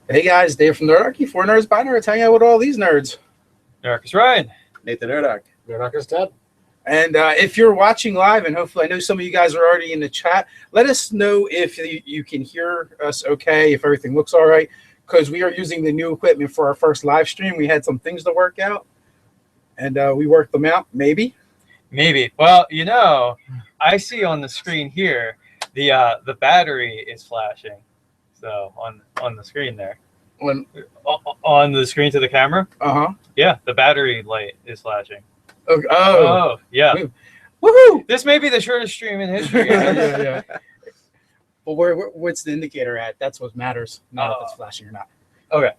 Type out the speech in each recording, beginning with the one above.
Hey guys, Dave from Nerdarchy, 4 Nerds by Nerds, hang out with all these nerds. Nerdarchy's Ryan. Nathan Nerdarch. Nerdarchy's Ted. And if you're watching live, and hopefully I know some of you guys are already in the chat, let us know if you can hear us okay, if everything looks all right, because we are using the new equipment for our first live stream. We had some things to work out, and we worked them out, maybe. Maybe. Well, you know, I see on the screen here, the battery is flashing. So on the screen there. On the screen to the camera? Uh-huh. Yeah, the battery light is flashing. Okay. Oh, yeah. Woohoo! This may be the shortest stream in history. Yeah. Well, what's the indicator at? That's what matters, not if it's flashing or not. Okay.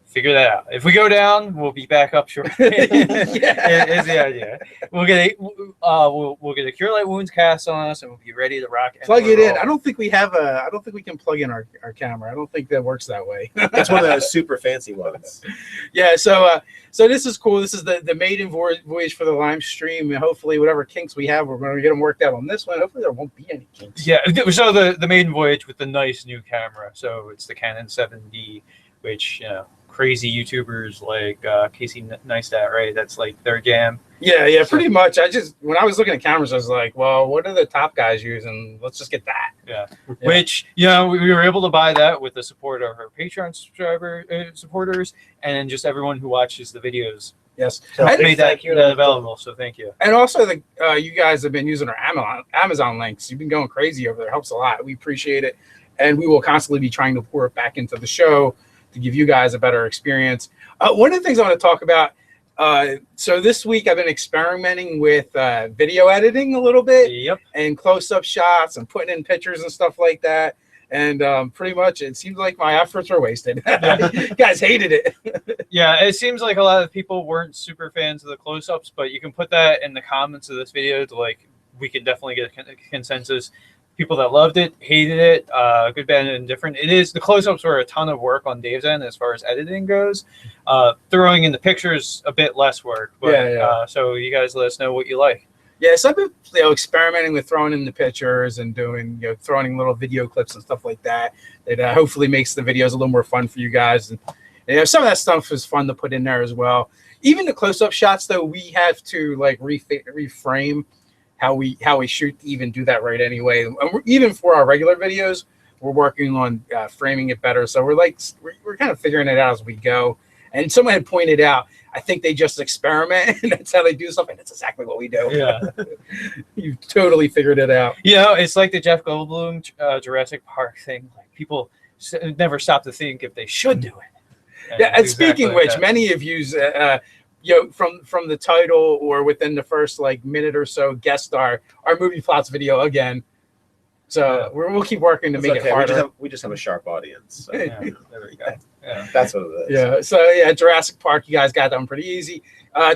Figure that out. If we go down, we'll be back up shortly. Is the idea. We'll get a Cure Light Wounds cast on us, and we'll be ready to rock. Plug it in. I don't think we can plug in our camera. I don't think that works that way. It's one of those super fancy ones. Yeah. So this is cool. This is the maiden voyage for the live stream, and hopefully whatever kinks we have, we're going to get them worked out on this one. Hopefully there won't be any kinks. Yeah. So the maiden voyage with the nice new camera. So it's the Canon 7D, which crazy YouTubers like Casey Neistat, right? That's like their jam. Yeah, pretty much. When I was looking at cameras, I was like, well, what are the top guys using? Let's just get that. Yeah. Which, we were able to buy that with the support of our Patreon supporters and just everyone who watches the videos. Yes. So I made that available, so thank you. And also, you guys have been using our Amazon links. You've been going crazy over there. It helps a lot. We appreciate it. And we will constantly be trying to pour it back into the show to give you guys a better experience. One of the things I want to talk about, so this week I've been experimenting with video editing a little bit. Yep. And close-up shots and putting in pictures and stuff like that. And pretty much it seems like my efforts were wasted. You guys hated it. Yeah, it seems like a lot of people weren't super fans of the close-ups, but you can put that in the comments of this video to we can definitely get a consensus. People that loved it, hated it, good, bad, and indifferent. The close-ups were a ton of work on Dave's end as far as editing goes. Throwing in the pictures, a bit less work. But, so you guys let us know what you like. Yeah, so I've been experimenting with throwing in the pictures and doing, throwing in little video clips and stuff like that. That hopefully makes the videos a little more fun for you guys. And some of that stuff is fun to put in there as well. Even the close-up shots, though, we have to reframe how we shoot to even do that right anyway. Even for our regular videos, we're working on framing it better. So we're kind of figuring it out as we go. And someone had pointed out, I think they just experiment and that's how they do stuff. And that's exactly what we do. Yeah. You totally figured it out. It's like the Jeff Goldblum Jurassic Park thing. Like people never stop to think if they should do it. And speaking of which, many of you from the title or within the first minute or so guest star our movie plots video again. So we'll keep working to make it harder. We just have a sharp audience. So. There we go. Yeah. That's what it is. Yeah. So Jurassic Park, you guys got that one pretty easy.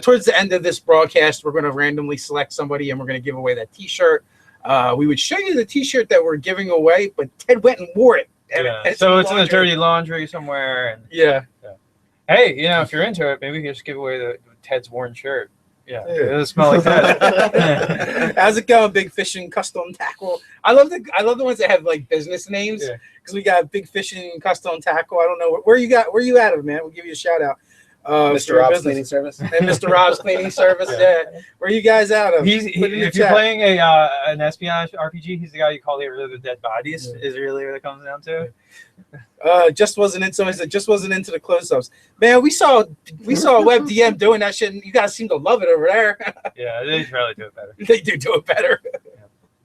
Towards the end of this broadcast, we're going to randomly select somebody and we're going to give away that T-shirt. We would show you the T-shirt that we're giving away, but Ted went and wore it. So it's in the dirty laundry somewhere. And, Hey, if you're into it, maybe we can just give away the Ted's worn shirt. Yeah, it doesn't smell like that. How's it going, Big Fishing Custom Tackle? I love the ones that have business names because we got Big Fishing Custom Tackle. I don't know where you at of man. We'll give you a shout out. Mr. Rob's cleaning service. And Mr. Rob's cleaning service. Yeah. Where are you guys out of? If you're playing an espionage RPG, he's the guy you call the dead bodies. Yeah. Is really what it comes down to. Just wasn't into the close-ups. Man, we saw a web DM doing that shit, and you guys seem to love it over there. Yeah, they probably do it better. They do it better.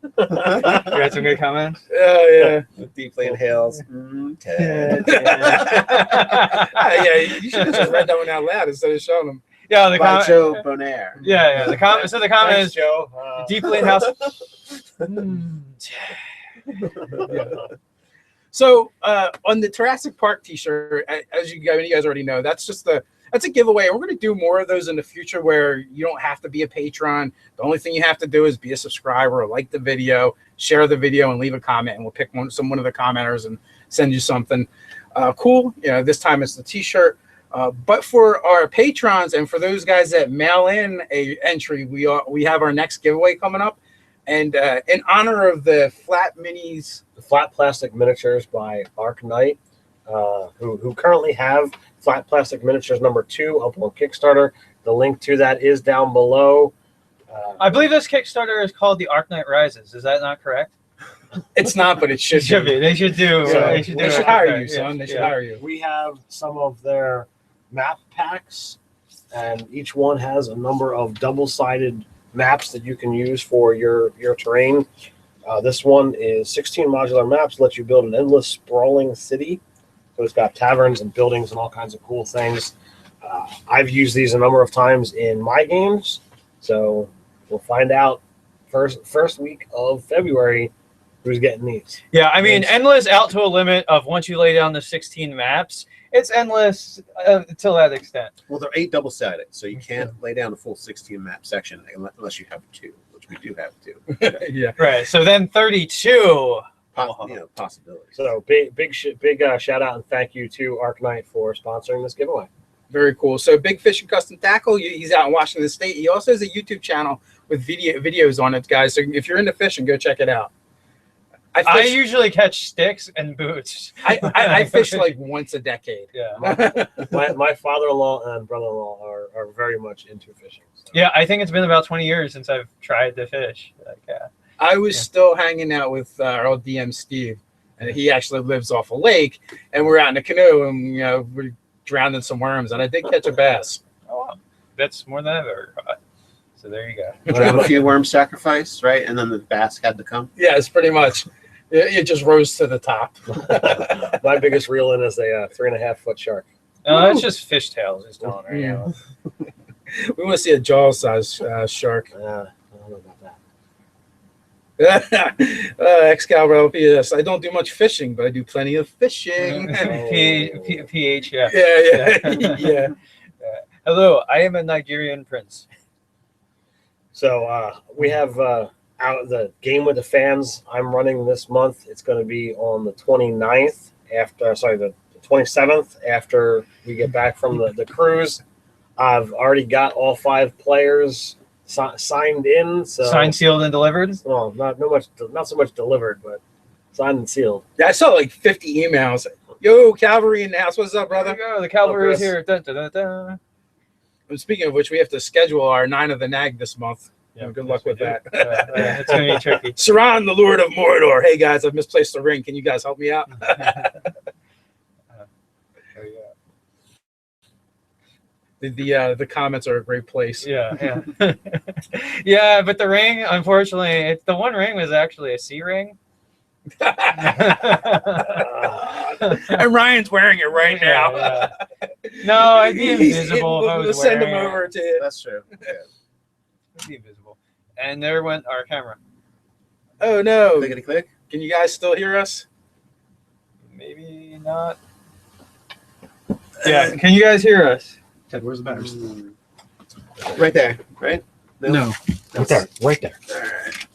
You got some good comments? Yeah. Deeply inhales. Ted. Yeah, you should have just read that one out loud instead of showing them. Yeah, the comment. Joe Bonaire. Yeah. The comment. So the comment is Joe. Deeply in house. So on the Jurassic Park T-shirt, as you guys already know, that's a giveaway. And we're going to do more of those in the future where you don't have to be a patron. The only thing you have to do is be a subscriber or like the video, share the video, and leave a comment. And we'll pick one of the commenters and send you something cool. This time it's the T-shirt. But for our patrons and for those guys that mail in a entry, we have our next giveaway coming up. And in honor of the flat minis, the flat plastic miniatures by Arc Knight, who currently have Flat Plastic Miniatures #2 up on Kickstarter. The link to that is down below. I believe this Kickstarter is called the Arc Knight Rises. Is that not correct? It's not, but it should, It should be. They should do. So, they should, do They should it. hire Okay, you, son. They should yeah. hire you. We have some of their map packs, and each one has a number of double-sided maps that you can use for your terrain. This one is 16 modular maps, let you build an endless sprawling city. So it's got taverns and buildings and all kinds of cool things. I've used these a number of times in my games, so we'll find out first week of February who's getting these. Yeah, I mean, Yes. endless out to a limit of once you lay down the 16 maps, it's endless to that extent. Well, they're 8 double-sided, so you can't lay down a full 16 map section unless you have 2, which we do have 2. Yeah. Right. So then 32. Possibilities. So big shout out and thank you to Arc Knight for sponsoring this giveaway. Very cool. So Big Fish and Custom Tackle, he's out in Washington State. He also has a YouTube channel with videos on it, guys. So if you're into fishing, go check it out. I usually catch sticks and boots. I fish like once a decade. Yeah. My father-in-law and brother-in-law are very much into fishing. So. Yeah, I think it's been about 20 years since I've tried to fish. Like, I was still hanging out with our old DM Steve, and he actually lives off a lake, and we're out in a canoe, and we're drowning some worms, and I did catch a bass. oh, wow. That's more than I've ever caught. So there you go. Have a few worm sacrifice, right? And then the bass had to come. Yeah, it's pretty much. It just rose to the top. My biggest reel in is a 3.5-foot shark. No, that's just fishtails he's telling right Yeah. now. We want to see a jaws-sized shark. I don't know about that. Excalibur LPS. I don't do much fishing, but I do plenty of fishing. PH, yeah. Yeah. Yeah. Hello, I am a Nigerian prince. So we have out the game with the fans I'm running this month. It's going to be on the 29th the 27th after we get back from the cruise. I've already got all 5 players signed in. So Signed, sealed, and delivered. well, not so much delivered, but signed and sealed. Yeah, I saw like 50 emails. Yo, Cavalry in the house. What's up, There brother? you go. The cavalry is Chris. here. Dun, dun, dun, dun. And speaking of which, we have to schedule our 9 of the Nag this month. Good luck with that. It's going to be tricky. Saran, the Lord of Mordor. Hey, guys, I've misplaced the ring. Can you guys help me out? There you go. The comments are a great place. Yeah. Yeah, but the ring, unfortunately, the one ring was actually a C ring. And Ryan's wearing it right now. Yeah. No, I'd be invisible if I We'll was send wearing him it. over to you. That's true. Yeah. I'd be invisible. And there went our camera. Oh, no. Clickety click. Can you guys still hear us? Maybe not. Yeah, can you guys hear us? Ted, where's the batteries? Right there, right? No. Right there, right there. All right.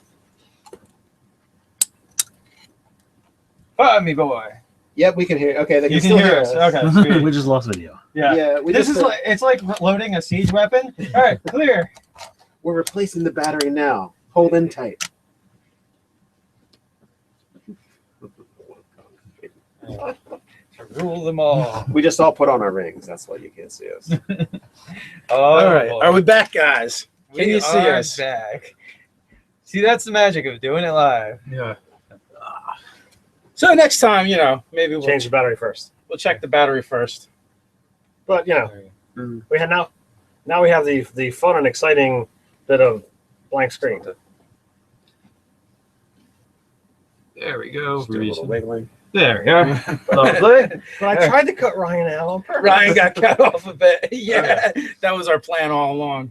Follow me, boy. Yep, we can hear. Okay, they You can can still hear us. Okay, sweet. We just lost video. Yeah. Yeah, we This just is like, it's like loading a siege weapon. All right, clear. we're replacing the battery now. Hold in tight. To rule them all. We just all put on our rings. That's why you can't see us. Oh, All right. boy. Are we back, guys? Can We you see are us? back. See, that's the magic of doing it live. Yeah. So next time, maybe we'll Change the battery first. we'll check the battery first. But Mm. we had now we have the fun and exciting bit of blank screen. There we go. Just do a little wiggling. There we are. Lovely. But I tried to cut Ryan out on purpose. Ryan got cut off a bit. Yeah, that was our plan all along.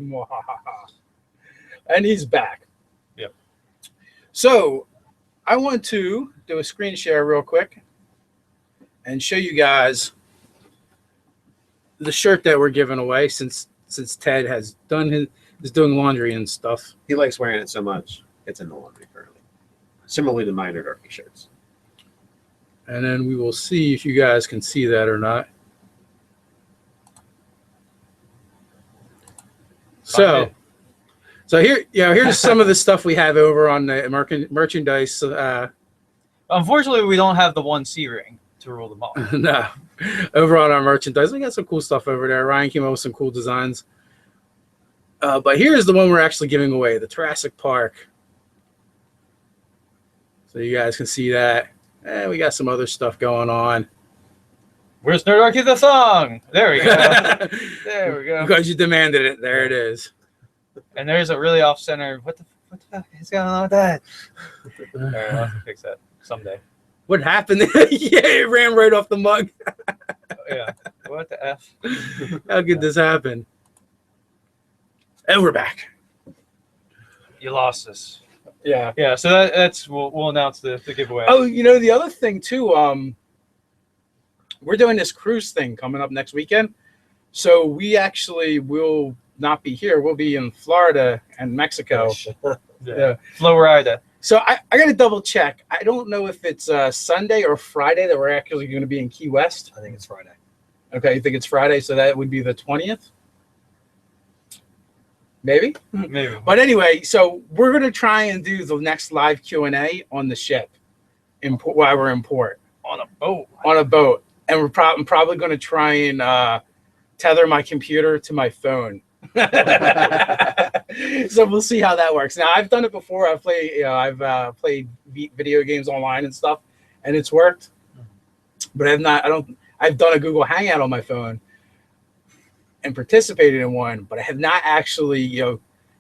And he's back. Yep. So I want to do a screen share real quick and show you guys the shirt that we're giving away since Ted is doing laundry and stuff. He likes wearing it so much. It's in the laundry currently. Similarly to my Nerdarchy shirts. And then we will see if you guys can see that or not. So here's some of the stuff we have over on the merchandise. Unfortunately, we don't have the 1C ring to rule them all. No. Over on our merchandise, we got some cool stuff over there. Ryan came up with some cool designs. But here's the one we're actually giving away, the TARRASQUE Park. So you guys can see that. And we got some other stuff going on. Where's Nerdarchy the song? There we go. There we go. Because you demanded it. There it is. And there's a really off-center. What the fuck is going on with that? All right, I'll have to fix that someday. What happened? Yeah, it ran right off the mug. Yeah. What the F? How could this happen? And we're back. You lost us. Yeah. Yeah, so that's we'll announce the giveaway. Oh, you know, the other thing too, we're doing this cruise thing coming up next weekend. So we actually will not be here. We'll be in Florida and Mexico. Yeah. Florida. So I got to double check. I don't know if it's Sunday or Friday that we're actually going to be in Key West. I think it's Friday. Okay, you think it's Friday, so that would be the 20th? Maybe. Maybe. But anyway, so we're going to try and do the next live Q&A on the ship while we're in port. On a boat. On a boat. And I'm probably going to try and tether my computer to my phone. So we'll see how that works. Now, I've done it before. I've played video games online and stuff, and it's worked. But I've done a Google Hangout on my phone and participated in one, but I have not actually,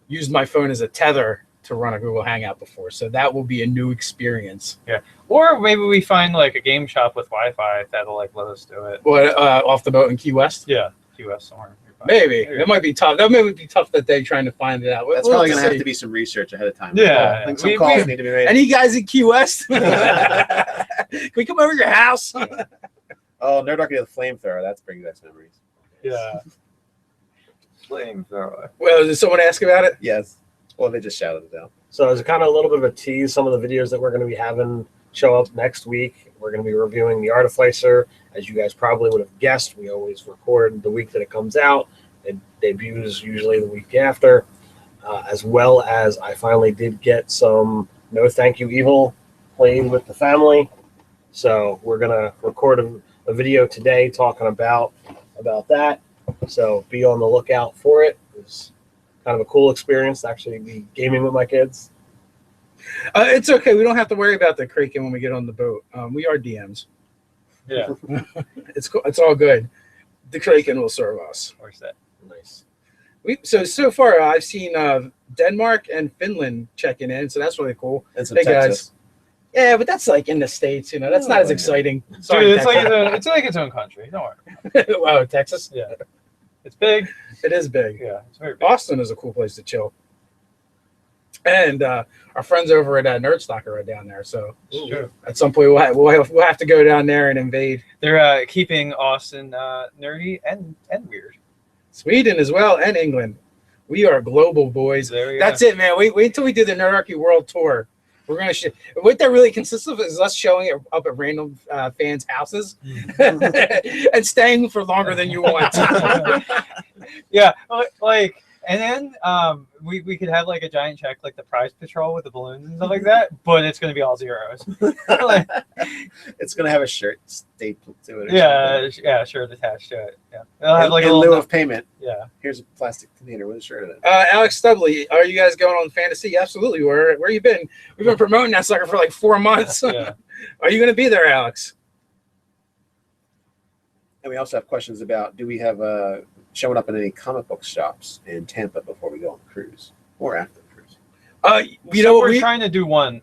used my phone as a tether to run a Google Hangout before. So that will be a new experience. Yeah. Or maybe we find like a game shop with Wi-Fi that'll like let us do it. What, off the boat in Key West? Yeah. Key West somewhere. Maybe. It might be tough. That may be tough that day trying to find it out. That's probably going to have to be some research ahead of time. Yeah. I think some calls need to be made. Any guys in Key West? Can we come over to your house? Oh, Nerdarchy the flamethrower. That's bringing back memories. Yeah. Flamethrower. Well, did someone ask about it? Yes. Well, they just shouted it out. So as a kind of a little bit of a tease, some of the videos that we're going to be having show up next week. We're going to be reviewing the Artificer. As you guys probably would have guessed, we always record the week that it comes out. It debuts usually the week after. As well as I finally did get some No Thank You Evil playing with the family. So we're going to record a video today talking about that. So be on the lookout for it. It's kind of a cool experience to actually be gaming with my kids. It's okay. We don't have to worry about the creaking when we get on the boat. We are DMs. Yeah. It's cool. It's all good. The creaking will serve us. Where's that? Nice. So far I've seen Denmark and Finland checking in, so that's really cool. And some Hey Texas. guys. Yeah, but that's like in the States, that's not as exciting. Sorry, Dude, it's like its own country. Don't worry. Wow, Texas. Yeah. It's big. It is big. Yeah. It's very big. Austin is a cool place to chill. And our friends over at Nerdstalker are down there, so Sure. at some point we'll have to go down there and invade They're keeping Austin nerdy and weird. Sweden as well and England. We are global, boys. There we That's it, man. Wait until we do the Nerdarchy World Tour. We're gonna what that really consists of is us showing it up at random fans' houses and staying for longer than you want. Yeah, like, and then we could have like a giant check, like the prize patrol with the balloons and stuff like that, but it's gonna be all zeros. Like, It's going to have a shirt stapled to it. yeah, shirt attached to it. Yeah, it'll have like in a lieu little, of payment, yeah. here's a plastic container with a shirt in it. Alex Stubley, are you guys going on fantasy? Absolutely. Where you been? We've been promoting that sucker for like 4 months. Yeah. Are you gonna be there, Alex? And we also have questions about, do we have showing up in any comic book shops in Tampa before we go on the cruise or after the cruise? We're trying to do one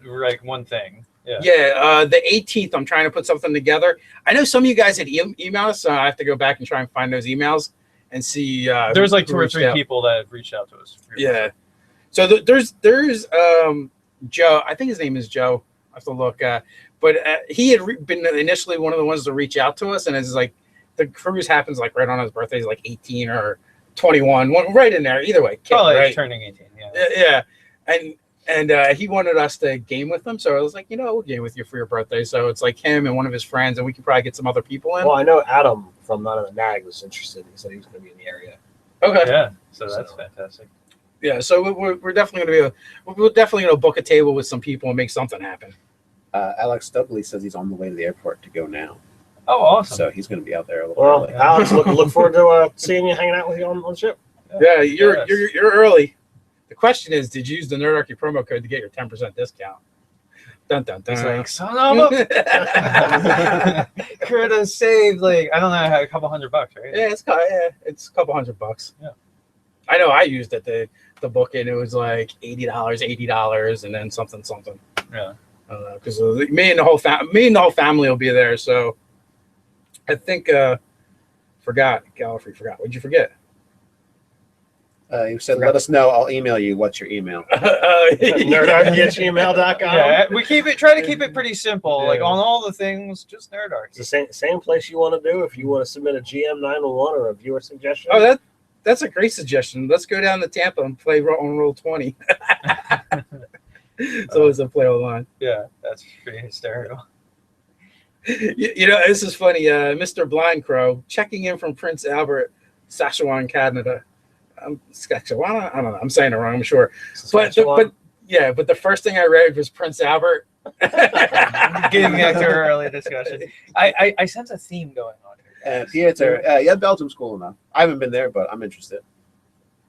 thing. Yeah. Yeah, the 18th, I'm trying to put something together. I know some of you guys had emailed us, so I have to go back and try and find those emails and see. There's like who 2 or reached 3 out. people that have reached out to us. Yeah. So there's Joe. I think his name is Joe. I have to look. But he had been initially one of the ones to reach out to us, and it's like the cruise happens like right on his birthday. He's like 18 or 21, right in there. Either way, kid, Probably right? turning 18. Yeah. Yeah. And he wanted us to game with him, so I was like, we'll game with you for your birthday. So it's like him and one of his friends, and we could probably get some other people in. Well, I know Adam from None of the Nag was interested. He said he was going to be in the area. Okay. Yeah. So that's fantastic. Yeah. So we're definitely going to we're definitely going to book a table with some people and make something happen. Alex Stubley says he's on the way to the airport to go now. Oh, awesome. So he's going to be out there a little Well, early. Alex, look forward to seeing you, hanging out with you on the ship. Yeah, you're Yes. you're early. The question is, did you use the Nerdarchy promo code to get your 10% discount? Dun dun dun. It's like, son of a... Could have saved, like, I don't know, a couple $100, right? Yeah, it's a couple $100. Yeah. I know I used it the book and it was like $80, and then something. Yeah. Because me and the whole family will be there. So I think Gallifrey forgot. What'd you forget? You said, let us know. I'll email you. What's your email? Nerdarchy@gmail.com. Yeah, we try to keep it pretty simple. Yeah. Like on all the things, just Nerdarchy. It's the same place you want to do if you want to submit a GM 901 or a viewer suggestion. Oh, that's a great suggestion. Let's go down to Tampa and play on Roll 20. So it's a play online. Yeah, that's pretty hysterical. You know, this is funny. Mr. Blind Crow checking in from Prince Albert, Saskatchewan, Canada. Saskatchewan? I don't know. I'm saying it wrong, I'm sure. But the first thing I read was Prince Albert. Getting back to our early discussion, I sense a theme going on here. Pieter, yeah, Belgium's cool enough. I haven't been there, but I'm interested.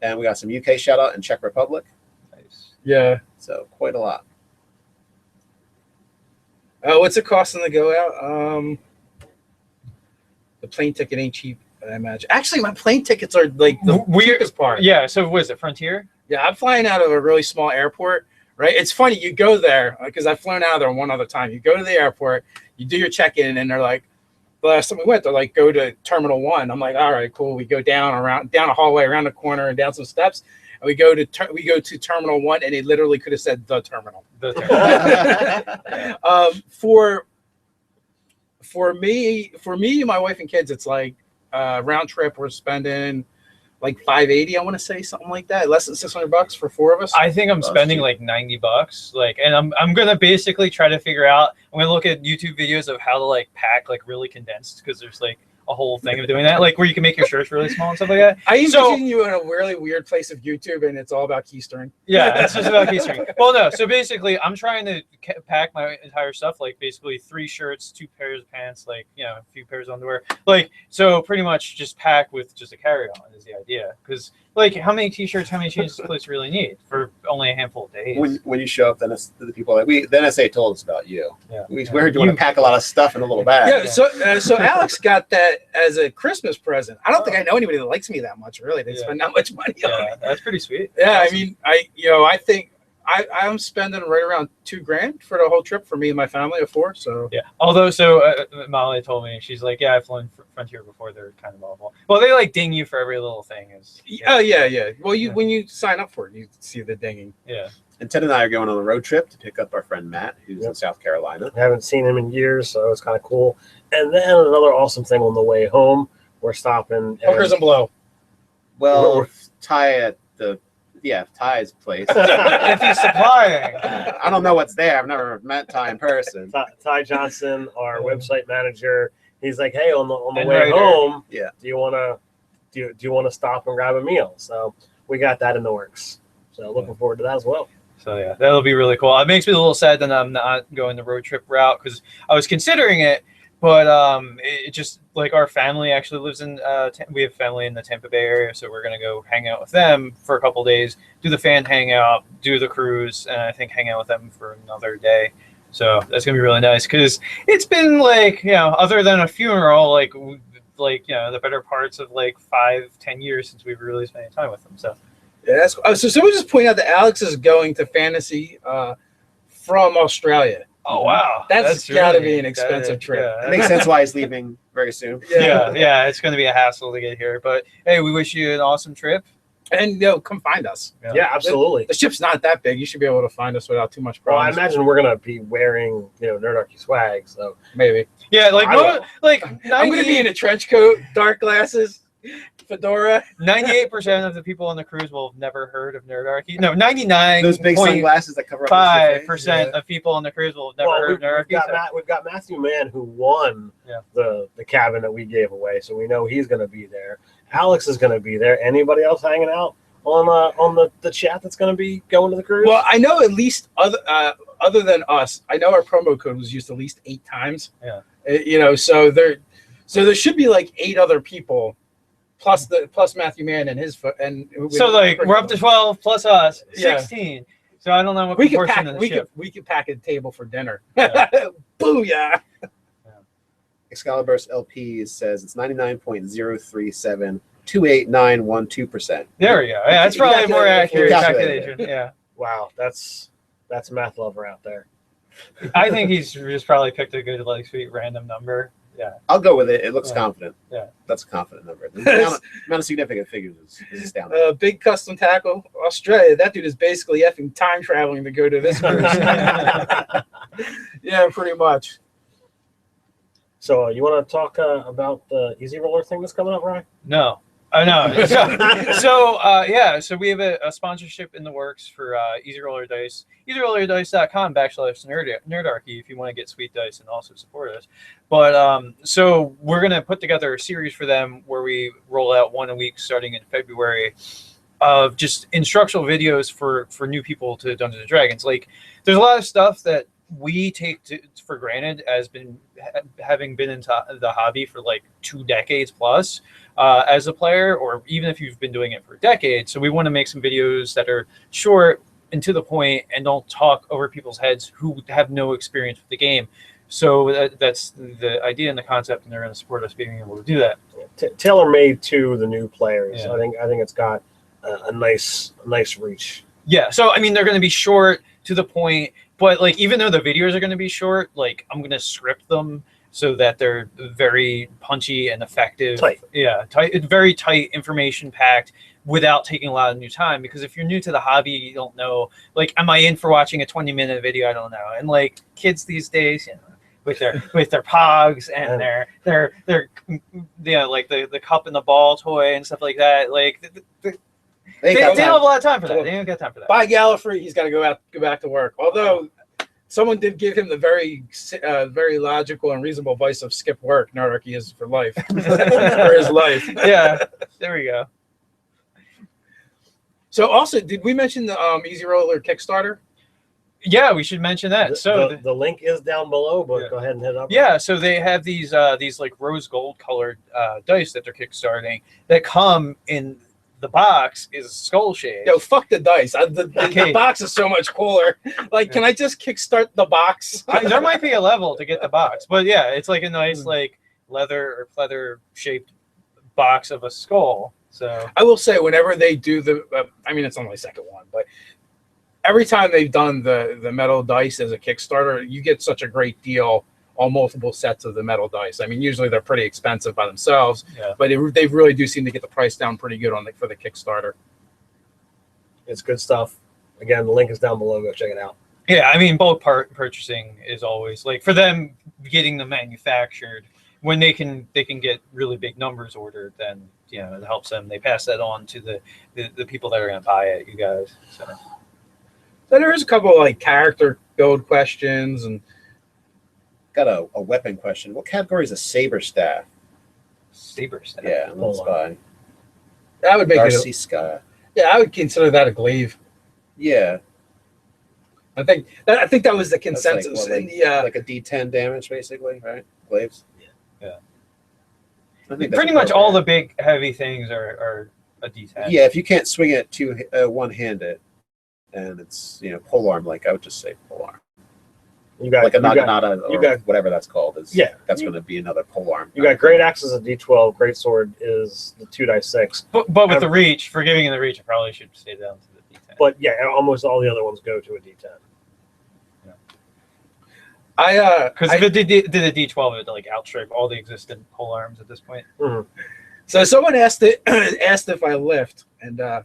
And we got some UK shout out and Czech Republic. Nice. Yeah. So quite a lot. What's it costing to go out? The plane ticket ain't cheap, I imagine. Actually, my plane tickets are like the cheapest part. Yeah. So what is it? Frontier? Yeah, I'm flying out of a really small airport, right? It's funny, you go there, because I've flown out of there one other time. You go to the airport, you do your check-in, and they're like, the last time we went, they're like, go to Terminal 1. I'm like, all right, cool. We go down a hallway, around the corner, and down some steps, and we go to Terminal 1, and it literally could have said the terminal. The terminal. For me, my wife and kids, it's like round trip. We're spending like $580. I want to say something like that. Less than $600 for 4 of us. I think I'm spending like $90. Like, and I'm gonna basically try to figure out. I'm gonna look at YouTube videos of how to like pack like really condensed, because there's like a whole thing of doing that, like where you can make your shirts really small and stuff like that. I envision you in a really weird place of YouTube, and it's all about keystring. Yeah, it's just about keystring. Well, no. So basically, I'm trying to pack my entire stuff, like basically 3 shirts, 2 pairs of pants, like, you know, a few pairs of underwear. Like, so pretty much just pack with just a carry-on is the idea. Because like, how many t-shirts, how many changes does place really need for only a handful of days? When you show up, then the people like the NSA told us about you. Yeah. We heard you want to pack a lot of stuff in a little bag. Yeah. So Alex got that as a Christmas present. I don't think I know anybody that likes me that much. Really, they spend that much money on me. That's pretty sweet. Yeah, Awesome. I mean, I think I'm spending right around $2,000 for the whole trip for me and my family of 4. So yeah. Although, Molly told me, she's like, yeah, I've flown Frontier before. They're kind of awful. Well, they like ding you for every little thing. Yeah. Well, when you sign up for it, you see the dinging. Yeah. And Ted and I are going on a road trip to pick up our friend Matt, who's in South Carolina. I haven't seen him in years, so it's kind of cool. And then another awesome thing on the way home, we're stopping. Hookers and blow. Well, Ty's place. If he's supplying. I don't know what's there. I've never met Ty in person. Ty Johnson, our website manager, he's like, "Hey, on the And way writer. home, Yeah. do you want to stop and grab a meal?" So we got that in the works. So looking forward to that as well. So yeah, that'll be really cool. It makes me a little sad that I'm not going the road trip route, because I was considering it, but it just, like, our family actually lives in we have family in the Tampa Bay area, so we're gonna go hang out with them for a couple days, do the fan hangout, do the cruise, and I think hang out with them for another day. So that's gonna be really nice, because it's been like, you know, other than a funeral, like you know, the better parts of like 5-10 years since we've really spent any time with them. So. Yeah, so someone just pointed out that Alex is going to Fantasy from Australia. Oh wow, That's got to be an expensive trip. It makes sense why he's leaving very soon. Yeah, it's going to be a hassle to get here. But hey, we wish you an awesome trip. And come find us. Yeah, absolutely. The ship's not that big. You should be able to find us without too much Well, I problems. imagine we're gonna be wearing, Nerdarchy swag. So Maybe. Yeah, like I will. I'm going to be in a trench coat, dark glasses, fedora. 98% of the people on the cruise will have never heard of Nerdarchy. No, 99. Those big sunglasses that cover up your face. 5% of people on the cruise will have never heard of Nerdarchy. we've got Matthew Mann, who won the cabin that we gave away, so we know he's gonna be there. Alex is gonna be there. Anybody else hanging out on the chat that's gonna be going to the cruise? Well, I know at least other than us, I know our promo code was used at least 8 times. Yeah. You know, so there should be like 8 other people plus Matthew Mann and his and So like we're up to 12 plus us, Yeah. 16. So I don't know what we could proportion pack of the ship. we could pack a table for dinner. Yeah. Booyah! Excalibur's LP says it's 99.0372891%. There we go. Yeah, that's You probably a more accurate calculated calculation. Yeah. Wow, that's a math lover out there. I think he's just probably picked a good, like, sweet random number. Yeah. I'll go with it. It looks Yeah. confident. Yeah. That's a confident number. The amount of significant figures is astounding. Big Custom Tackle, Australia. That dude is basically effing time traveling to go to this cruise. Yeah, pretty much. So you want to talk about the Easy Roller thing that's coming up, Ryan? No. I know. So we have a sponsorship in the works for Easy Roller Dice. EasyRollerDice.com/Nerdarchy if you want to get sweet dice and also support us. But so we're gonna put together a series for them where we roll out one a week starting in February of just instructional videos for new people to Dungeons and Dragons. Like, there's a lot of stuff that we take for granted as having been into the hobby for like 2 decades plus as a player, or even if you've been doing it for decades. So we want to make some videos that are short and to the point and don't talk over people's heads who have no experience with the game. So that's the idea and the concept, and they're going to support us being able to do that. Tailor made to the new players. Yeah. I think it's got a nice reach. Yeah. So I mean, they're going to be short, to the point, but like, even though the videos are going to be short, like, I'm going to script them so that they're very punchy and effective. Tight. Yeah, tight. It's very tight, information packed, without taking a lot of new time. Because if you're new to the hobby, you don't know, like, am I in for watching a 20-minute video? I don't know. And like, kids these days, you know, with their pogs and their like the cup and the ball toy and stuff like that, like they don't have a lot of time for that. They don't get time for that. By Gallifrey, he's got to go back to work. Although someone did give him the very logical and reasonable advice of skip work. Nerdarchy is for life, for his life. Yeah, there we go. So also, did we mention the Easy Roller Kickstarter? Yeah, we should mention that. So the link is down below, but Yeah. go ahead and hit up. yeah, so they have these like rose gold colored dice that they're kickstarting that come in. The box is skull shaped. Yo, fuck the dice. The box is so much cooler. Like, can I just kickstart the box? There might be a level to get the box, but yeah, it's like a nice like leather or pleather shaped box of a skull. So I will say, whenever they do the, I mean, it's only my second one, but every time they've done the metal dice as a Kickstarter, you get such a great deal on multiple sets of the metal dice. I mean, usually they're pretty expensive by themselves, yeah. but they really do seem to get the price down pretty good for the Kickstarter. It's good stuff. Again, the link is down below. Go check it out. Yeah, I mean, bulk purchasing is always like, for them getting them manufactured when they can get really big numbers ordered, then, you know, it helps them. They pass that on to the people that are going to buy it, you guys. So there is a couple of like character build questions, and Got a weapon question. What category is a saber staff? saber staff. Yeah, Hold on. spy. that would make Darcy it. Sky. Yeah, I would consider that a glaive. Yeah, I think that was the that's like, consensus. what, in like, the, like a D10 damage, basically, right? Glaives. Yeah. I think that's Pretty much all the appropriate. big heavy things are a D10. Yeah, if you can't swing it one-handed, and it's, you know, polearm, like I would just say polearm. You got Like a you got, naginata, or you got- whatever that's called. Is Yeah. that's going to be another polearm. you got great axe as a D12. Great sword is the 2d6. But with the reach, for giving the reach, I probably should stay down to the D10. But yeah, almost all the other ones go to a D10. Because if it did the D12, it would like outstrip all the existing pole arms at this point. Mm-hmm. So someone asked if I lift, and I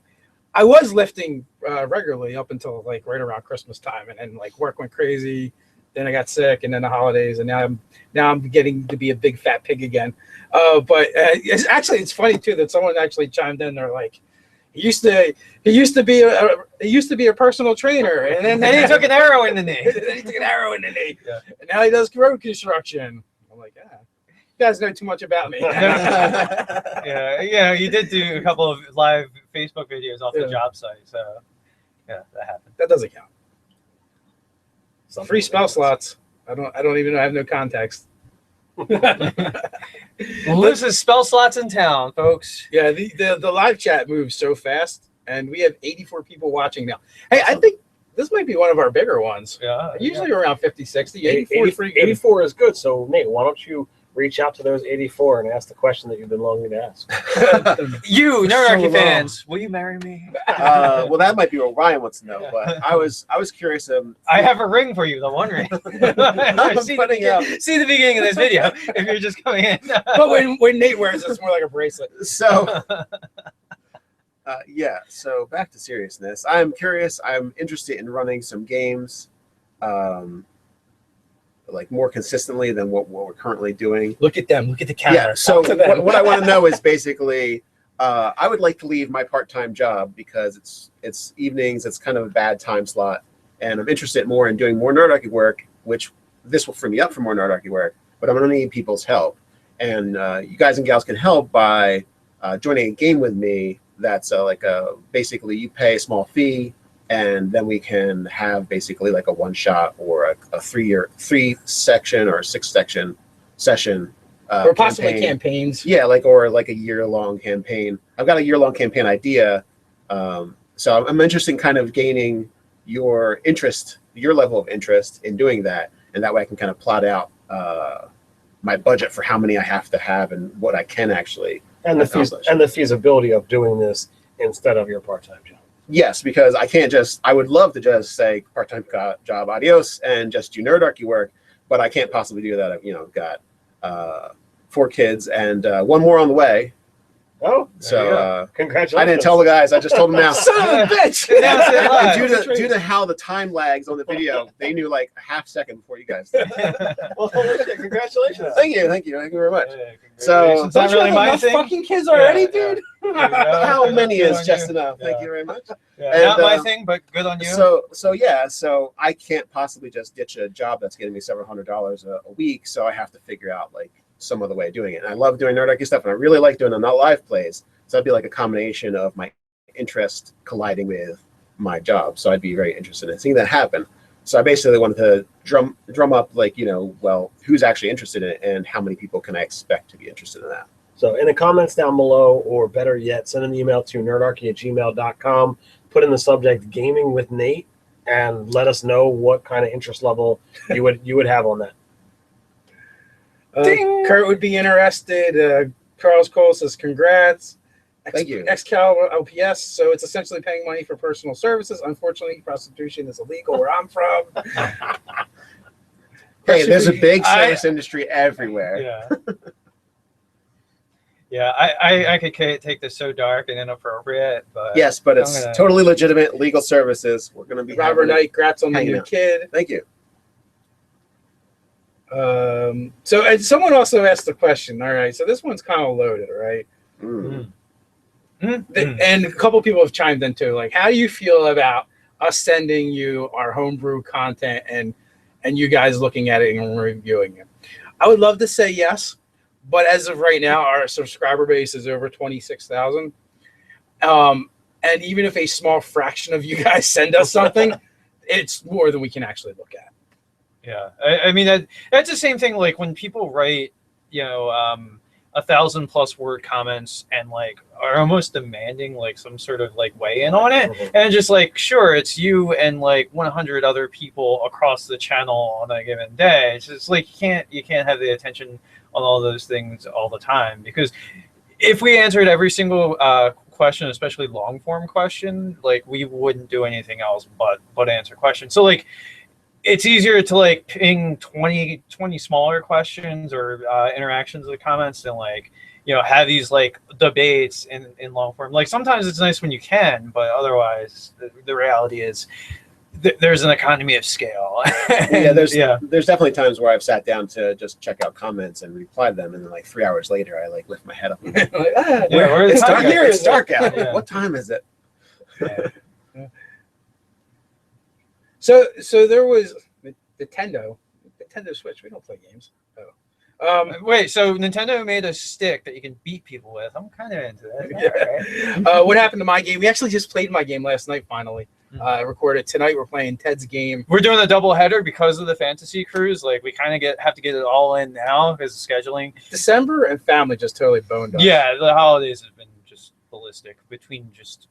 was lifting regularly up until like right around Christmas time, and then like work went crazy. Then I got sick, and then the holidays, and now I'm getting to be a big fat pig again. But it's funny too that someone actually chimed in. They're like, he used to be a personal trainer, and then he took an arrow in the knee. Then he took an arrow in the knee, Yeah. and now he does road construction. I'm like, you guys know too much about me. Yeah, you did do a couple of live Facebook videos off the job site, so yeah, that happened. That doesn't count. something Free spell ridiculous. slots. I don't even know. I have no context. Well, this is spell slots in town, folks. Yeah, the live chat moves so fast, and we have 84 people watching now. Hey, I think this might be one of our bigger ones. Yeah. Usually around 50, 60. 84 is pretty good. 84 is good. So, Nate, why don't you reach out to those 84 and ask the question that you've been longing to ask? You, Nerdarchy So, fans, will you marry me? Well, that might be what Ryan wants to know, but I was curious. I have a ring for you, the One Ring. see, putting the, out- see the beginning of this video if you're just coming in. But when Nate wears it, it's more like a bracelet. So, yeah. So back to seriousness. I'm curious. I'm interested in running some games, like more consistently than what we're currently doing. Look at them. Look at the camera. Yeah. So Talk to them. what I want to know is basically, I would like to leave my part-time job because it's evenings. It's kind of a bad time slot, and I'm interested more in doing more Nerdarchy work, which this will free me up for more Nerdarchy work. But I'm going to need people's help, and you guys and gals can help by joining a game with me. That's basically you pay a small fee, and then we can have basically like a one-shot or a 3-section or 6-section session. Or possibly campaign. campaigns. Yeah, or a year-long campaign. I've got a year-long campaign idea, so I'm interested in kind of gaining your interest, your level of interest in doing that, and that way I can kind of plot out my budget for how many I have to have and what I can actually accomplish. And the feasibility of doing this instead of your part-time job. Yes, because I would love to just say part-time job, adios, and just do Nerdarchy work, but I can't possibly do that. I've got 4 kids and 1 more on the way. Oh, So congratulations! I didn't tell the guys. I just told them now. Son of a bitch! Announce it live. And due to how the time lags on the video, they knew like a half second before you guys did. Well, congratulations! Thank you very much. Yeah, So- congratulations. Not really my enough thing. fucking kids already, Yeah, dude. How many Good is on just you. enough? Thank Yeah. you very much. Yeah, And, not my thing, but good on you. So I can't possibly just ditch a job that's getting me several $100s a week. So I have to figure out like some other way of doing it. And I love doing Nerdarchy stuff, and I really like doing the not live plays. So that'd be like a combination of my interest colliding with my job. So I'd be very interested in seeing that happen. So I basically wanted to drum up who's actually interested in it and how many people can I expect to be interested in that. So in the comments down below, or better yet, send an email to nerdarchy@gmail.com. Put in the subject "Gaming with Nate" and let us know what kind of interest level you would have on that. Kurt would be interested. Charles Cole says congrats. Thank you. Excalibur LPS. So it's essentially paying money for personal services. Unfortunately, prostitution is illegal where I'm from. Hey, there's a big I- service industry everywhere. Yeah. Yeah, I could take this so dark and inappropriate, but Yes, but I'm it's gonna- totally legitimate legal services. We're going to be Robert having it. Knight, congrats on the Hanging new out. kid. Thank you. So and someone also asked a question. All right, so this one's kind of loaded, all right? Mm. And a couple people have chimed in too. Like, how do you feel about us sending you our homebrew content and you guys looking at it and reviewing it? I would love to say yes, but as of right now, our subscriber base is over 26,000. And even if a small fraction of you guys send us something, it's more than we can actually look at. Yeah, I mean that's the same thing. Like when people write, 1,000+ word comments and like are almost demanding like some sort of like weigh in on it, and just like sure, it's you and like 100 other people across the channel on a given day. It's just like you can't have the attention on all those things all the time, because if we answered every single question, especially long form question, like we wouldn't do anything else but answer questions. So like it's easier to like ping 20 smaller questions or interactions with comments than like have these like debates in long form. Like sometimes it's nice when you can, but otherwise the reality is there's an economy of scale. Yeah, there's definitely times where I've sat down to just check out comments and reply to them, and then like 3 hours later I like lift my head up and Like, where's it's the dark time? out. It's dark out. Yeah. What time is it? So there was Nintendo Switch. We don't play games. Wait, so Nintendo made a stick that you can beat people with. I'm kind of into that. What happened to my game? We actually just played my game last night. Finally, Recorded tonight. We're playing Ted's game. We're doing a double header because of the fantasy cruise. Like we kind of have to get it all in now because of scheduling. December and family just totally boned us. Yeah, the holidays have been just ballistic between just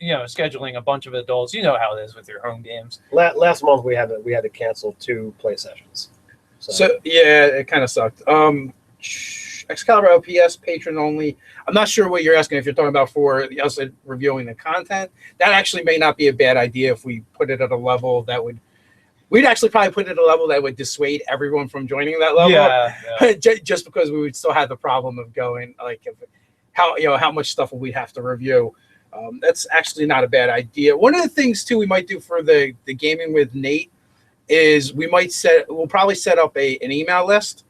scheduling a bunch of adults. You know how it is with your home games. Last month we had to cancel 2 play sessions. So yeah, it kind of sucked. Excalibur LPS patron only. I'm not sure what you're asking if you're talking about for us reviewing the content. That actually may not be a bad idea if we put it at a level that we'd actually probably put it at a level that would dissuade everyone from joining that level. Yeah. Just because we would still have the problem of going how much stuff will we have to review. That's actually not a bad idea. One of the things too we might do for the gaming with Nate is we'll probably set up an email list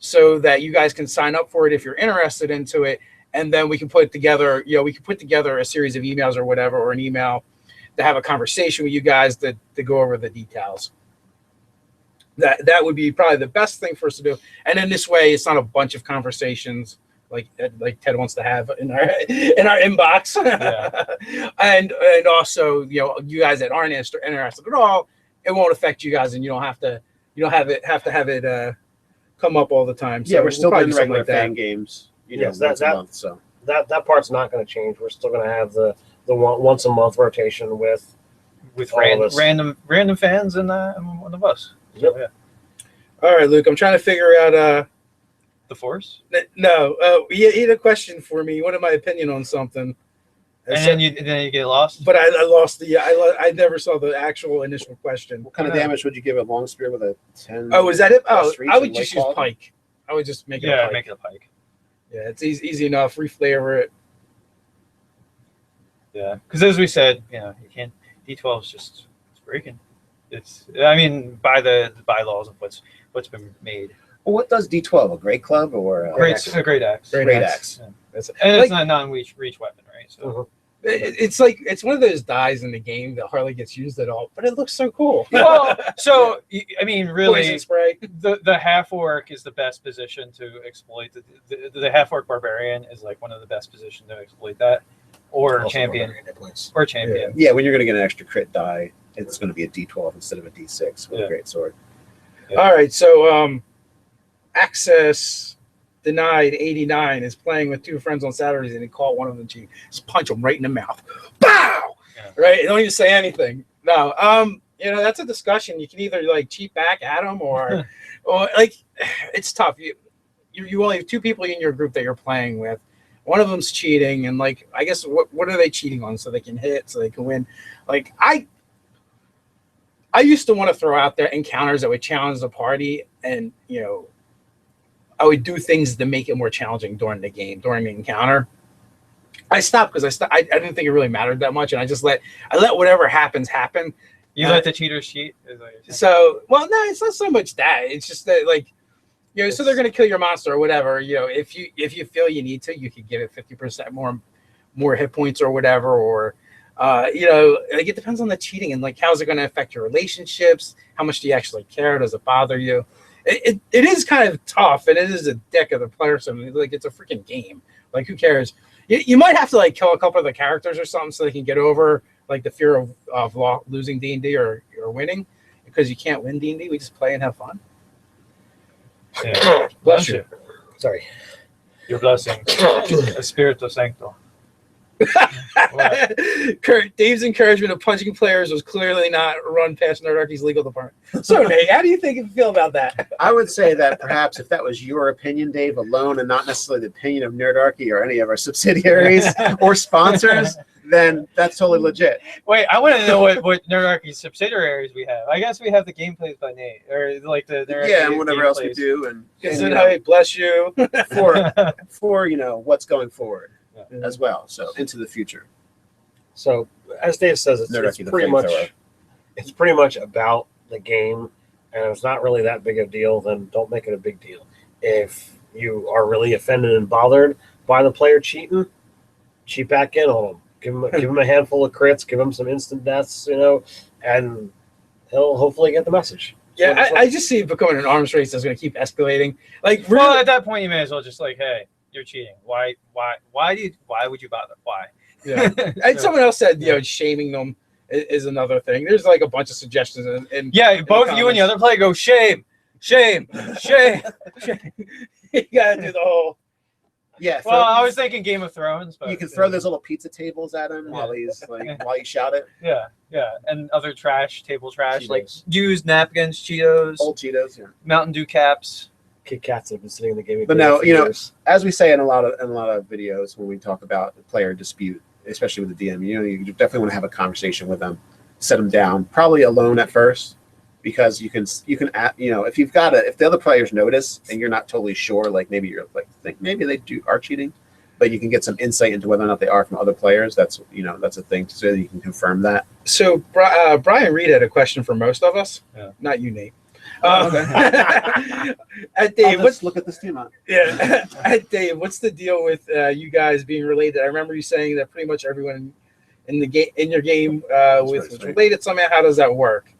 so that you guys can sign up for it if you're interested into it, and then we can put together a series of emails or whatever, or an email to have a conversation with you guys to go over the details. That would be probably the best thing for us to do, and in this way, it's not a bunch of conversations like Ted wants to have in our inbox. Yeah. and also you guys that aren't interested at all, it won't affect you guys, and you don't have to have it come up all the time. So we're still doing regular like fan games. Once a month. So that part's not going to change. We're still going to have the once a month rotation with random fans and one of us. Yep. So, yeah. All right, Luke. I'm trying to figure out the Force. No, he had a question for me. What my opinion on something? Then you get lost. But I lost I never saw the actual initial question. What kind of damage would you give a long spear with a 10? Oh, is that it? Oh, reach I would and just light use quality? pike. I would just make it a pike. Make it a pike. Yeah, it's easy enough. Reflavor it. Yeah, because as we said, you can't. D12 is just it's breaking. By the bylaws of what's been made. Well, what does D12? A great club or a Great axe. Great axe. Yeah. That's And like, it's not a non-reach weapon, right? So it's one of those dies in the game that hardly gets used at all, but it looks so cool. well, so really, Poison spray. the half orc is the best position to exploit the half orc barbarian is like one of the best positions to exploit that, or Also champion, or champion. Yeah, when you're going to get an extra crit die, it's going to be a D12 instead of a D6 with a great sword. Yeah. All right, so access denied 89 is playing with 2 friends on Saturdays, and he caught one of them cheating. Just punch him right in the mouth. Bow! Yeah. Right? Don't even say anything. No. That's a discussion. You can either cheat back at him or it's tough. You only have 2 people in your group that you're playing with. One of them's cheating, and I guess what are they cheating on so they can hit, so they can win? I used to want to throw out there encounters that would challenge the party, and I would do things to make it more challenging during the game, during the encounter. I stopped because I didn't think it really mattered that much, and I let whatever happens happen. You let the cheaters cheat? So, well, no, it's not so much that. It's just that so they're gonna kill your monster or whatever. If you feel you need to, you could give it 50% more hit points or whatever, or it depends on the cheating and how's it going to affect your relationships? How much do you actually care? Does it bother you? It is kind of tough, and it is a dick of the player. So it's a freaking game. Who cares? You might have to kill a couple of the characters or something so they can get over the fear of losing D&D or winning, because you can't win D&D. We just play and have fun. Yeah. Bless you. Sorry. Your blessing. Espiritu Sancto. Dave's encouragement of punching players was clearly not run past Nerdarchy's legal department. So, Nate, how do you feel about that? I would say that perhaps if that was your opinion, Dave, alone, and not necessarily the opinion of Nerdarchy or any of our subsidiaries or sponsors, then that's totally legit. Wait, I want to know what Nerdarchy subsidiaries we have. I guess we have the gameplays by Nate, or the Nerdarchy and whatever else we do, and bless you for what's going forward. As well, so into the future. So, as Dave says, it's pretty much about the game, and if it's not really that big a deal, then don't make it a big deal. If you are really offended and bothered by the player cheating, cheat back in on him. Give him a handful of crits, give him some instant deaths, and he'll hopefully get the message. Yeah, I just see it becoming an arms race that's going to keep escalating. Well, at that point, you may as well just hey, you're cheating. Why would you bother? Why? Yeah. And someone else said, shaming them is another thing. There's like a bunch of suggestions. Yeah, both you and the other player go shame. You gotta do the whole. Yeah. Well, I was thinking Game of Thrones, but you can throw those little pizza tables at him while he's like while you shout it. Yeah, and other table trash Cheetos. like used napkins, Cheetos, Old Cheetos. Yeah. Mountain Dew caps. Kit Kats have been sitting in the gaming. But table no, for you know, years. as we say in a lot of videos when we talk about the player dispute, especially with the DM, you definitely want to have a conversation with them, set them down, probably alone at first, because you can if you've got if the other players notice and you're not totally sure, like maybe you're like think maybe they are cheating, but you can get some insight into whether or not they are from other players. That's a thing, so you can confirm that. So Brian Reed had a question for most of us, not you, Nate. At Dave, let's look at this team out. Yeah, at Dave, what's the deal with you guys being related? I remember you saying that pretty much everyone in your game was related somehow. How does that work?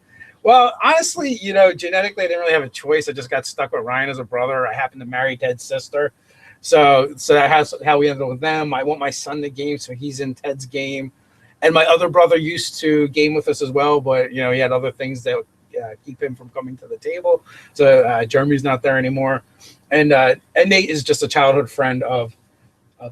Well, honestly, genetically, I didn't really have a choice. I just got stuck with Ryan as a brother. I happened to marry Ted's sister, so that's how we ended up with them. I want my son to game, so he's in Ted's game, and my other brother used to game with us as well, but he had other things that keep him from coming to the table. So Jeremy's not there anymore, and Nate is just a childhood friend of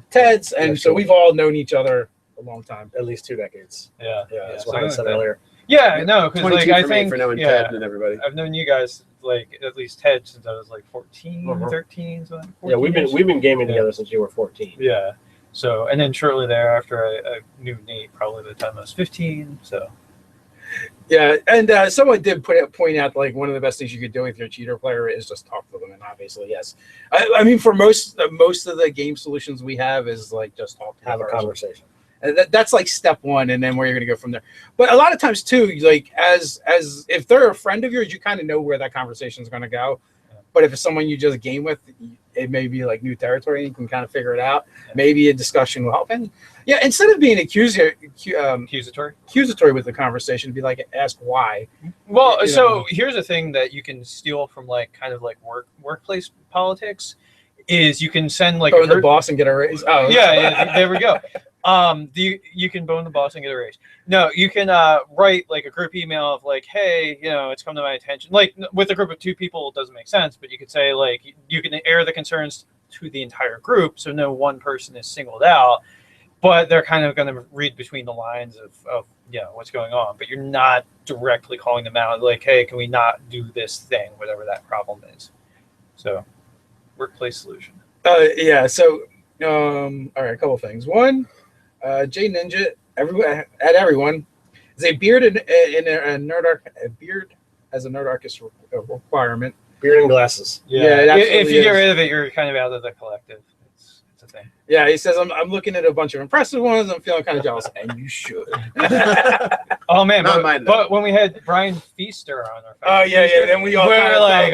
Ted's, and so we've all known each other a long time, at least 2 decades. Yeah, That's what I said earlier. Yeah, no, because like I think for knowing Ted and everybody. I've known you guys like at least Ted since I was like 14, 13. So 14 yeah, we've been gaming together since you were 14. Yeah. So and then shortly thereafter, I knew Nate probably by the time I was 15. So. Yeah, and someone did point out like one of the best things you could do with your cheater player is just talk to them, and obviously yes. I mean, for most of the game solutions we have is like just talk to have a conversation. And that's like step one, and then where you're going to go from there. But a lot of times too, like as if they're a friend of yours, you kind of know where that conversation is going to go. Yeah. But if it's someone you just game with, it may be like new territory, and you can kind of figure it out. Yeah. Maybe a discussion will help. And yeah, instead of being accusatory with the conversation, be like, ask why. Well, here's the thing that you can steal from like kind of like workplace politics is you can send like the boss and get a raise. Oh yeah, there we go. You can bone the boss and get a raise. No, you can write like a group email of like, hey, it's come to my attention. Like with a group of 2 people, it doesn't make sense, but you could say like you can air the concerns to the entire group, so no one person is singled out, but they're kind of going to read between the lines of what's going on. But you're not directly calling them out like, hey, can we not do this thing, whatever that problem is. So, workplace solution. Yeah. So, all right, a couple things. One. J Ninja, everyone is a beard in a beard as a Nerdarchist requirement. Beard and glasses. Yeah, if you get rid of it, you're kind of out of the collective. It's a thing. Yeah, he says I'm looking at a bunch of impressive ones. I'm feeling kind of jealous, and you should. Oh man, but when we had Brian Feaster on our then we all were like,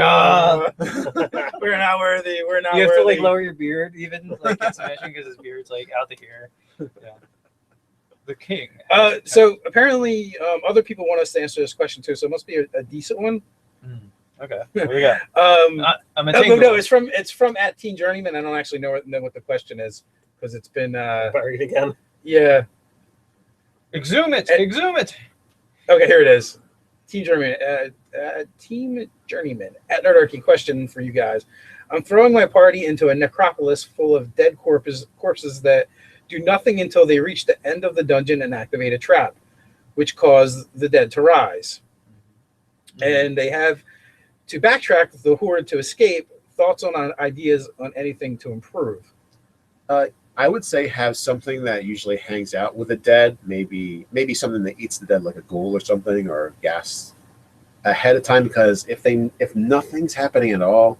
we're not worthy. We're not. You have worthy. to like lower your beard, even like it's mentioned because his beard's like out to here. Yeah. The king. So apparently, other people want us to answer this question too. So it must be a decent one. Okay. What do we got? No, it's from @TeenJourneyman. I don't actually know what the question is because it's been buried again. Yeah. Exhume it. Okay, here it is. Team Journeyman @Nerdarchy. Question for you guys. I'm throwing my party into a necropolis full of dead corpses that do nothing until they reach the end of the dungeon and activate a trap, which cause the dead to rise. And they have to backtrack the horde to escape. Thoughts on ideas on anything to improve? I would say have something that usually hangs out with the dead. Maybe something that eats the dead, like a ghoul or something, or gas ahead of time. Because if nothing's happening at all,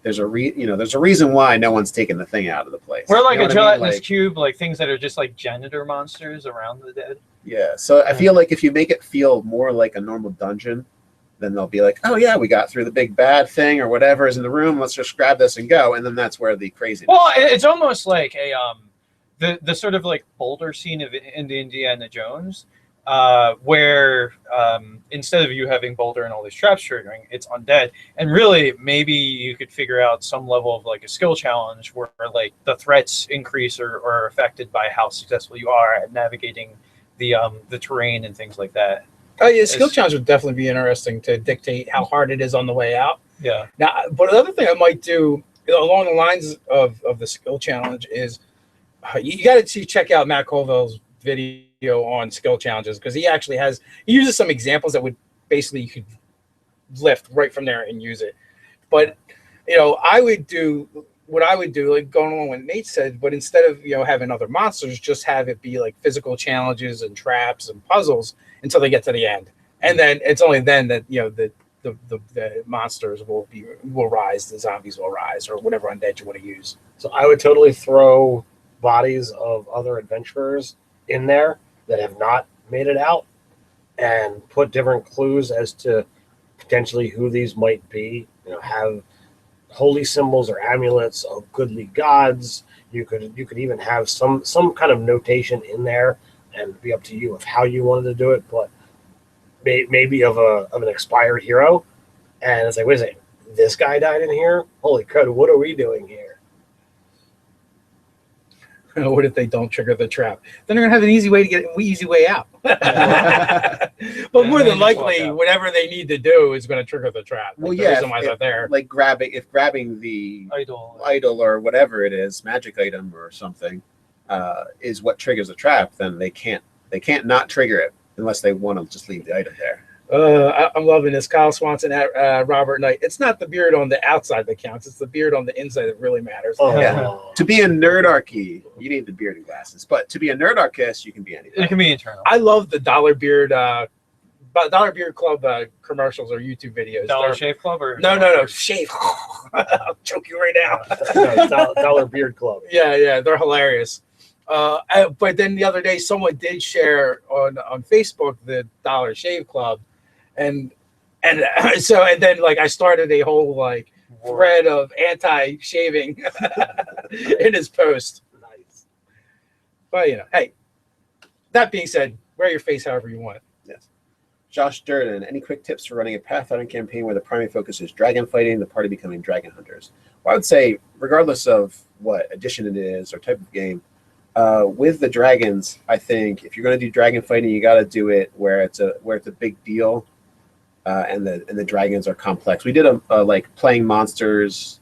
there's a reason why no one's taking the thing out of the place. We're like a gelatinous cube, like things that are just like janitor monsters around the dead. Yeah, so I feel like if you make it feel more like a normal dungeon, then they'll be like, oh yeah, we got through the big bad thing or whatever is in the room. Let's just grab this and go. And then that's where the craziness. Well, it's almost like the sort of like boulder scene in the Indiana Jones, where instead of you having boulder and all these traps triggering, it's undead. And really, maybe you could figure out some level of like a skill challenge where like the threats increase or are affected by how successful you are at navigating the terrain and things like that. Oh yeah, skill challenge would definitely be interesting to dictate how hard it is on the way out. Yeah. Now, but another thing I might do along the lines of the skill challenge is you got to check out Matt Colville's video on skill challenges, because he uses some examples that would basically you could lift right from there and use it. But I would do what I would do, like going on what Nate said, but instead of having other monsters, just have it be like physical challenges and traps and puzzles until they get to the end, and then it's only then that the monsters will rise, the zombies will rise, or whatever undead you want to use. So I would totally throw bodies of other adventurers in there that have not made it out, and put different clues as to potentially who these might be. Have holy symbols or amulets of goodly gods. You could even have some kind of notation in there, and it'd be up to you of how you wanted to do it, but maybe of an expired hero. And it's like, wait a second, this guy died in here? Holy crud, what are we doing here? What if they don't trigger the trap? Then they're gonna have an easy way out. But more than likely, whatever they need to do is going to trigger the trap. Well, the reason why they're there. Like grabbing the idol or whatever it is, magic item or something, is what triggers the trap, then they can't not trigger it unless they want to just leave the item there. I'm loving this. Kyle Swanson at Robert Knight. It's not the beard on the outside that counts. It's the beard on the inside that really matters. Yeah. To be a Nerdarchy, you need the beard and glasses. But to be a Nerdarchist, you can be anything. It can be internal. I love the Dollar Beard Club commercials or YouTube videos. Dollar Shave Club or no shave. I'll choke you right now. No, Dollar Beard Club. Yeah, they're hilarious. But then the other day, someone did share on Facebook the Dollar Shave Club, and then like I started a whole like thread of anti-shaving in his post. Nice. But hey, that being said, wear your face however you want. Yes. Josh Durden, any quick tips for running a Pathfinder campaign where the primary focus is dragon fighting, the party becoming dragon hunters? Well, I would say, regardless of what edition it is or type of game, with the dragons, I think if you're going to do dragon fighting, you got to do it where it's a big deal, and the dragons are complex. We did a like playing monsters.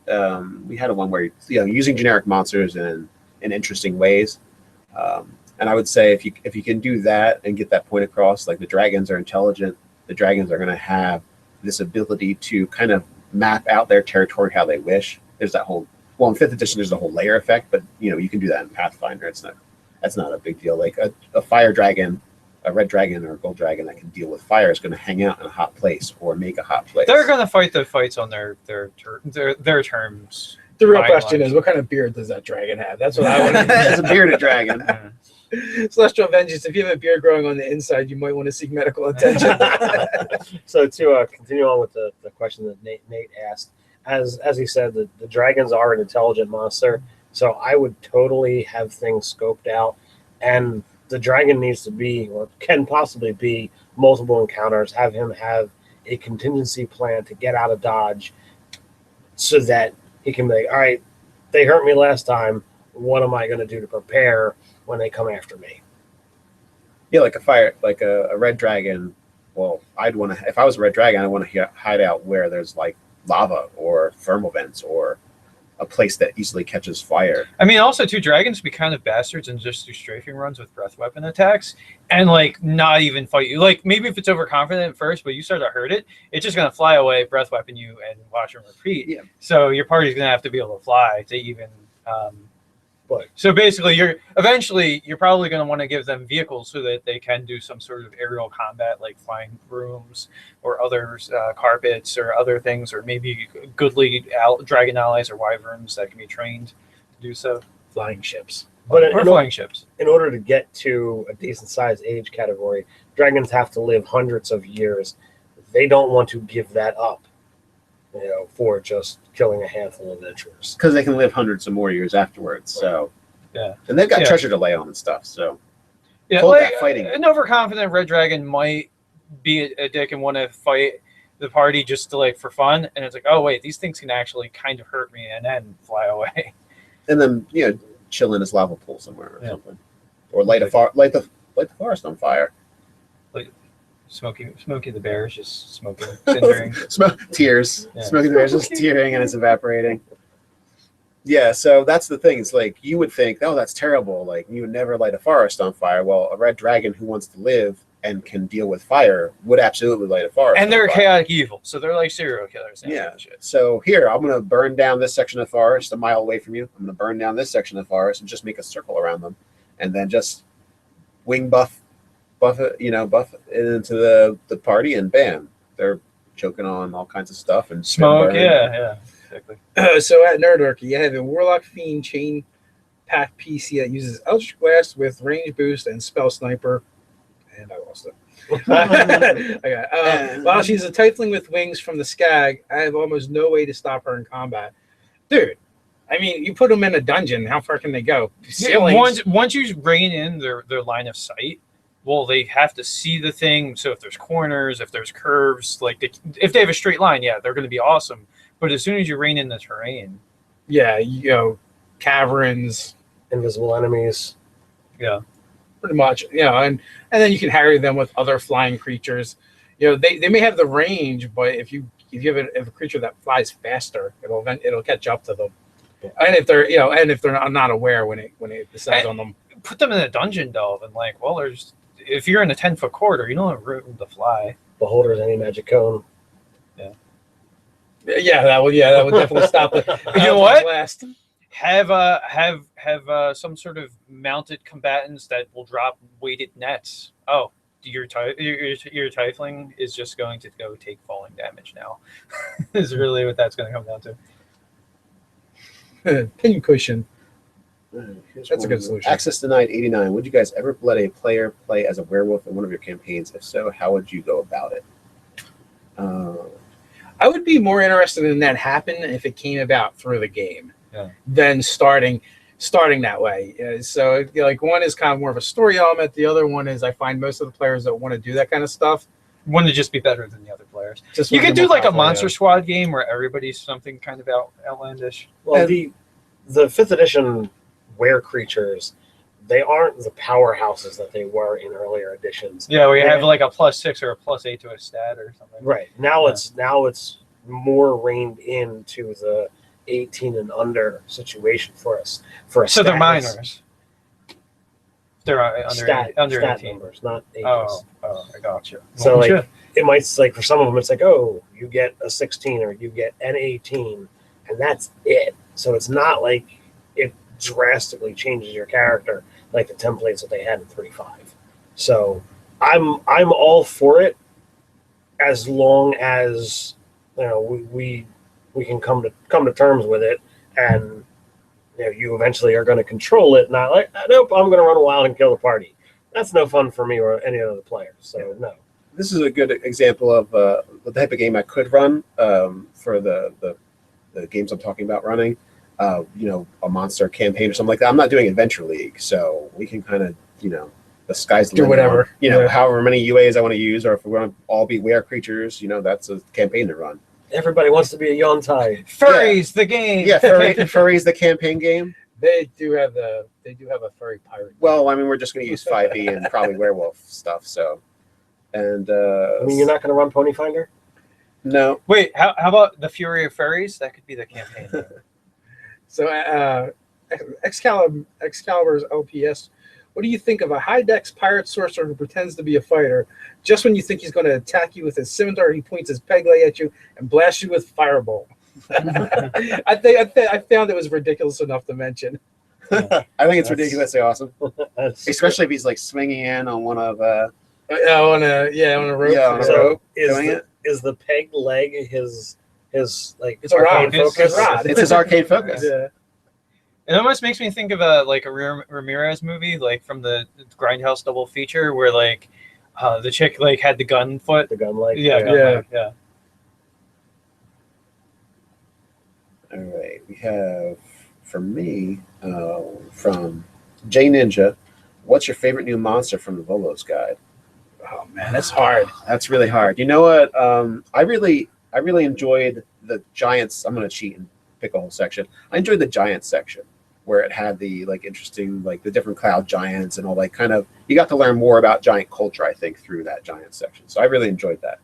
We had one where using generic monsters in interesting ways. And I would say if you can do that and get that point across, like the dragons are intelligent, the dragons are going to have this ability to kind of map out their territory how they wish. There's that whole, well, in 5th edition there's a whole layer effect, but you can do that in Pathfinder. That's not a big deal. Like a fire dragon, a red dragon or a gold dragon that can deal with fire is going to hang out in a hot place or make a hot place. They're going to fight the fights on their terms. The real question is, what kind of beard does that dragon have? That's what I want to know. It's a bearded dragon. Celestial Vengeance, if you have a beard growing on the inside, you might want to seek medical attention. So to continue on with the question that Nate asked, as he said, the dragons are an intelligent monster, so I would totally have things scoped out, and the dragon needs to be, or can possibly be, multiple encounters. Have him have a contingency plan to get out of Dodge, so that he can be like, all right, they hurt me last time, what am I going to do to prepare when they come after me? Yeah, like a red dragon. Well, I'd want to, if I was a red dragon, I want to hide out where there's like lava or thermal vents or a place that easily catches fire. I mean, also too, dragons be kind of bastards and just do strafing runs with breath weapon attacks and like not even fight you. Like maybe if it's overconfident at first, but you start to hurt it, it's just gonna fly away, breath weapon you, and watch and repeat. Yeah. So your party's gonna have to be able to fly to even. So basically, you're probably going to want to give them vehicles so that they can do some sort of aerial combat, like flying brooms or other carpets or other things, or maybe goodly dragon allies or wyverns that can be trained to do so. Flying ships. But flying ships. In order to get to a decent sized age category, dragons have to live hundreds of years. They don't want to give that up, for just killing a handful of adventurers. Because they can live hundreds of more years afterwards. So, yeah, and they've got treasure to lay on and stuff. So, yeah, like fighting. An overconfident red dragon might be a dick and want to fight the party just to like for fun, and it's like, oh wait, these things can actually kind of hurt me, and then fly away. And then chill in his lava pool somewhere or something, or light light the forest on fire. Smokey the Bear is just smoking, cindering. Tears. Yeah. Smokey the Bear is just tearing and it's evaporating. Yeah, so that's the thing. It's like you would think, oh, that's terrible. Like you would never light a forest on fire. Well, a red dragon who wants to live and can deal with fire would absolutely light a forest. And they're on fire. chaotic evil, so they're like serial killers. Yeah. So here, I'm going to burn down this section of forest a mile away from you. I'm going to burn down this section of forest and just make a circle around them, and then just wing buff it, buff it into the party, and bam, they're choking on all kinds of stuff and Smoke. Yeah. Exactly. So at Nerdarchy, you have a Warlock Fiend chain pack PC that uses Eldritch Blast with range boost and spell sniper. And I lost it. While she's a Tiefling with wings from the Skag, I have almost no way to stop her in combat. Dude, I mean, you put them in a dungeon, how far can they go? Once you rein in their line of sight, well, they have to see the thing. So if there's corners, if there's curves, like if they have a straight line, yeah, they're going to be awesome. But as soon as you rein in the terrain, yeah, caverns, invisible enemies, yeah, pretty much, and then you can harry them with other flying creatures. They may have the range, but if you have a creature that flies faster, it'll catch up to them. Yeah. And if they're not aware when it descends on them, put them in a dungeon delve and if you're in a 10-foot corridor, you don't have room to fly. Beholder's any magic cone. Yeah, that would definitely stop it. You know what? Last. Have some sort of mounted combatants that will drop weighted nets. Oh, your Tiefling is just going to go take falling damage now. Is really what that's going to come down to. Pin cushion. That's a good solution. Access denied 89. Would you guys ever let a player play as a werewolf in one of your campaigns? If so, how would you go about it? I would be more interested in that happen if it came about through the game than starting that way. So one is kind of more of a story element. The other one is I find most of the players that want to do that kind of stuff want to just be better than the other players. You could do a Monster Squad game where everybody's something kind of outlandish. Well, the 5th edition were creatures, they aren't the powerhouses that they were in earlier editions. Yeah, we have a +6 or a +8 to a stat or something. Right. Now it's more reined into the 18 and under situation for us. So they're minors. They're under 18 numbers, not ages. Oh, I got you. So it might for some of them it's you get a 16 or you get an 18 and that's it. So it's not like it drastically changes your character like the templates that they had in 3.5. So I'm all for it as long as we can come to terms with it, and you eventually are going to control it. Not nope, I'm going to run wild and kill the party. That's no fun for me or any other players. So no. This is a good example of the type of game I could run for the games I'm talking about running. A monster campaign or something like that. I'm not doing Adventure League, so we can kind of, the sky's the limit. Do whatever. However many UAs I want to use, or if we want to all be were creatures, that's a campaign to run. Everybody wants to be a Yawning. Furries, the game. Yeah, Furries, the campaign game. They do have a furry pirate. Well, I mean, we're just going to use 5e and probably werewolf stuff. So, and you're not going to run Pony Finder? No. Wait, how about the Fury of Furries? That could be the campaign. So, Excalibur's LPS. What do you think of a high-dex pirate sorcerer who pretends to be a fighter? Just when you think he's going to attack you with his scimitar, he points his peg leg at you and blasts you with fireball. I found it was ridiculous enough to mention. I think it's ridiculously awesome, especially if he's swinging in on one of on a rope. Yeah, on a rope. Is the peg leg his it's arcane focus? It's his arcane focus. Yeah. It almost makes me think of a Ramirez movie, from the Grindhouse double feature, where the chick had the gun foot, the gun leg. Yeah. All right, we have from me from J Ninja. What's your favorite new monster from the Volo's guide? Oh man, that's hard. That's really hard. You know what? I really enjoyed the giants. I'm going to cheat and pick a whole section. I enjoyed the giant section where it had the like interesting like the different cloud giants and all like kind of you got to learn more about giant culture, I think, through that giant section. So I really enjoyed that.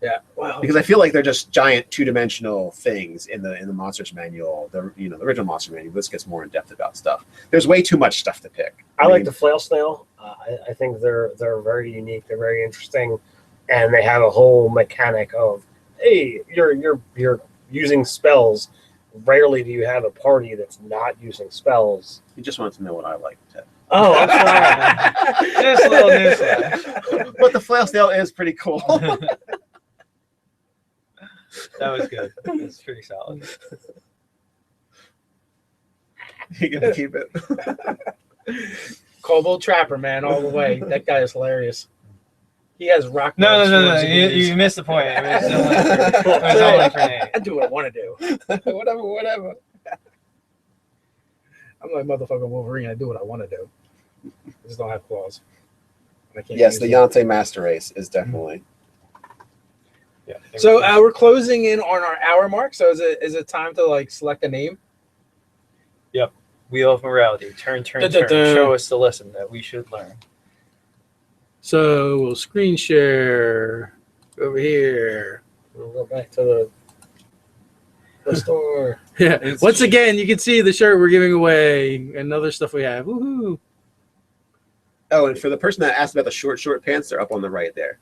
Yeah, wow. Because I feel like they're just giant two-dimensional things in the monsters manual. The the original monster manual. This gets more in depth about stuff. There's way too much stuff to pick. I like the flail snail. I think they're very unique. They're very interesting, and they have a whole mechanic of, hey, you're using spells. Rarely do you have a party that's not using spells. You just wanted to know what I like, Ted. Oh, I'm sorry. Just a little newsflash. But the flail snail is pretty cool. That was good. That's pretty solid. You gonna keep it? Kobold Trapper, man, all the way. That guy is hilarious. He has rock. No. swords he can use. You missed the point. It was only for Nate. I do what I want to do. whatever. I'm like motherfucking Wolverine. I do what I want to do. I just don't have claws. I can't Yes, use the them. Yante Master Race is definitely. Yeah. So we're closing in on our hour mark. So is it time to like select a name? Yep. Wheel of Morality. Turn. Da-da-da. Show us the lesson that we should learn. So we'll screen share over here. We'll go back to the store. Yeah. It's- Once again, you can see the shirt we're giving away and other stuff we have. Woohoo! Oh, and for the person that asked about the short pants, they're up on the right there.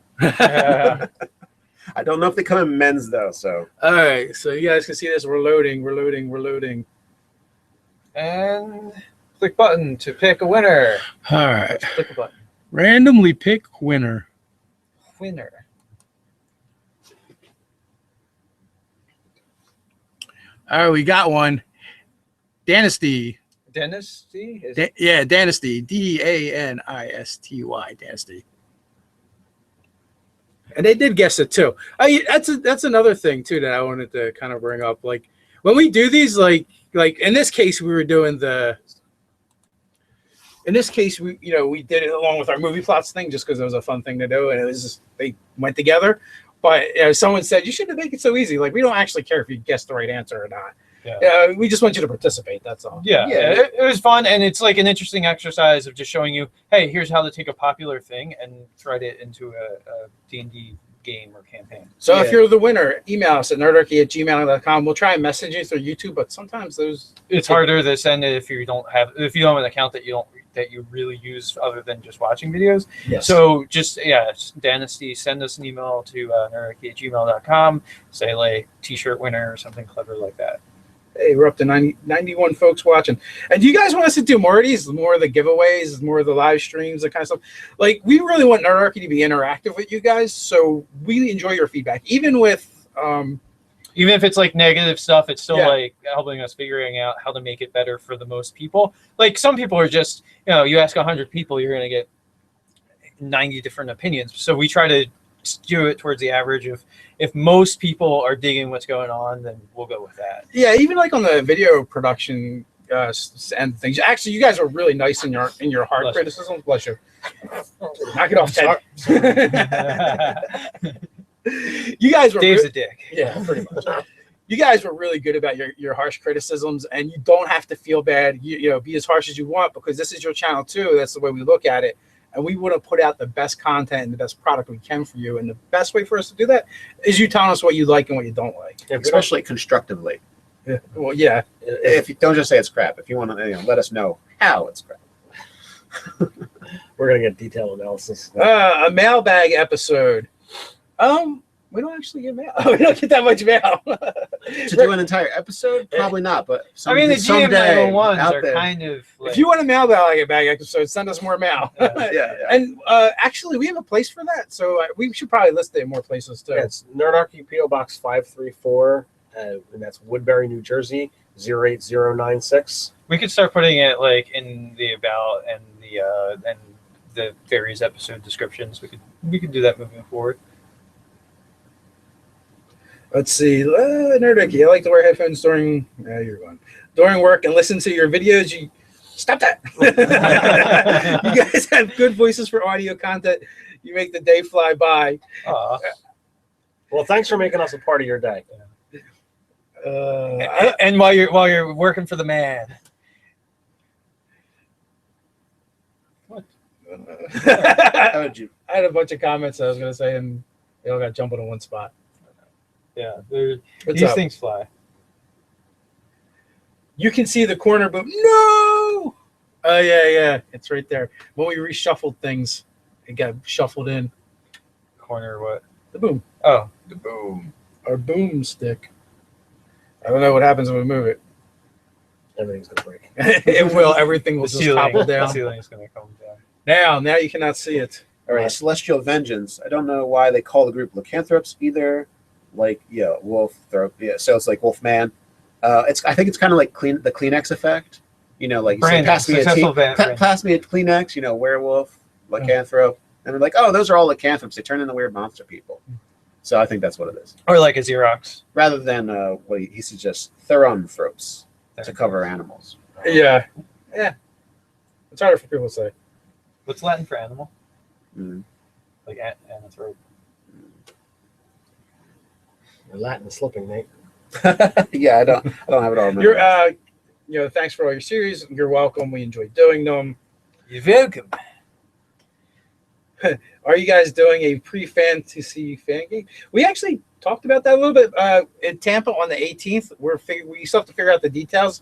I don't know if they come in men's though. So All right. So you guys can see this. We're loading. And click button to pick a winner. All right. Click a button. Randomly pick winner. Winner. All right, we got one. Dynasty. Dynasty? Dynasty. DANISTY. Dynasty. And they did guess it too. That's another thing too that I wanted to kind of bring up. Like when we do these, like in this case, we were doing the. In this case, we did it along with our movie plots thing just because it was a fun thing to do, and it was just they went together. But someone said you shouldn't make it so easy. Like we don't actually care if you guess the right answer or not. Yeah. We just want you to participate. That's all. Yeah. It was fun, and it's like an interesting exercise of just showing you, hey, here's how to take a popular thing and write it into a D&D game or campaign. So if you're the winner, email us at nerdarchy@gmail.com. We'll try and message you through YouTube, but sometimes It's harder to send it if you don't have an account that you really use other than just watching videos. Yes. So just Dynasty, send us an email to nerdarchy@gmail.com. Say like t-shirt winner or something clever like that. Hey, we're up to 91 folks watching. And do you guys want us to do more of these? More of the giveaways, more of the live streams, that kind of stuff? Like, we really want Nerdarchy to be interactive with you guys, so we enjoy your feedback. Even with... Even if it's like negative stuff, it's still Yeah. like helping us figuring out how to make it better for the most people. Like some people are just, you ask 100 people, you're going to get 90 different opinions. So we try to skew it towards the average of if most people are digging what's going on, then we'll go with that. Yeah, even like on the video production and things. Actually, you guys are really nice in your hard Bless you. criticism. Bless you. Knock it off, Ted. You guys were Dave's a dick. Yeah, pretty much. You guys were really good about your harsh criticisms, and you don't have to feel bad. You be as harsh as you want because this is your channel too. That's the way we look at it, and we want to put out the best content and the best product we can for you. And the best way for us to do that is you telling us what you like and what you don't like. especially constructively. Yeah. Well, yeah. If you don't just say it's crap. If you want to let us know how it's crap. We're gonna get detailed analysis. A mailbag episode. We don't actually get mail. We don't get that much mail. To do an entire episode, probably not. But I mean, the GM someday 911s out are there. kind of like, If you want a mailbag episode, send us more mail. Yeah. And actually, we have a place for that, so we should probably list it in more places too. Yeah, it's Nerdarchy PO Box 534, and that's Woodbury, New Jersey 08096. we could start putting it like in the about and the various episode descriptions. We could do that moving forward. Let's see. Nerdarchy, I like to wear headphones during. You're going during work and listen to your videos. You stop that. You guys have good voices for audio content. You make the day fly by. Aw. Well, thanks for making us a part of your day. And while you're working for the man. How would you? I had a bunch of comments I was going to say, and they all got jumbled in one spot. Yeah, What's these up? things fly. You can see the corner boom. No! Oh, yeah. It's right there. When we reshuffled things, it got shuffled in. Corner what? The boom. Oh, the boom. Our boomstick. I don't know what happens when we move it. Everything's gonna break. It will. Everything will The just ceiling, topple the down. ceiling's gonna come down. Now you cannot see it. All right, Celestial Vengeance. I don't know why they call the group Lycanthropes either. Like, wolf throat. Yeah, so it's like Wolfman. I think it's kind of like the Kleenex effect. You know, like you say, Branding, pass me successful branding. pass me a Kleenex. You know, werewolf, lycanthrope, and they're like, oh, those are all lycanthropes. They turn into weird monster people. So I think that's what it is, Or like a Xerox. rather than what he suggests, theranthropes to cover animals. Yeah. It's harder for people to say. What's Latin for animal? Mm. Like anthrope. Your Latin is slipping, Nate. Yeah, I don't have it all. You're thanks for all your series. You're welcome. We enjoy doing them. You're welcome. Are you guys doing a pre-fantasy fan game? We actually talked about that a little bit in Tampa on the 18th. We still have to figure out the details,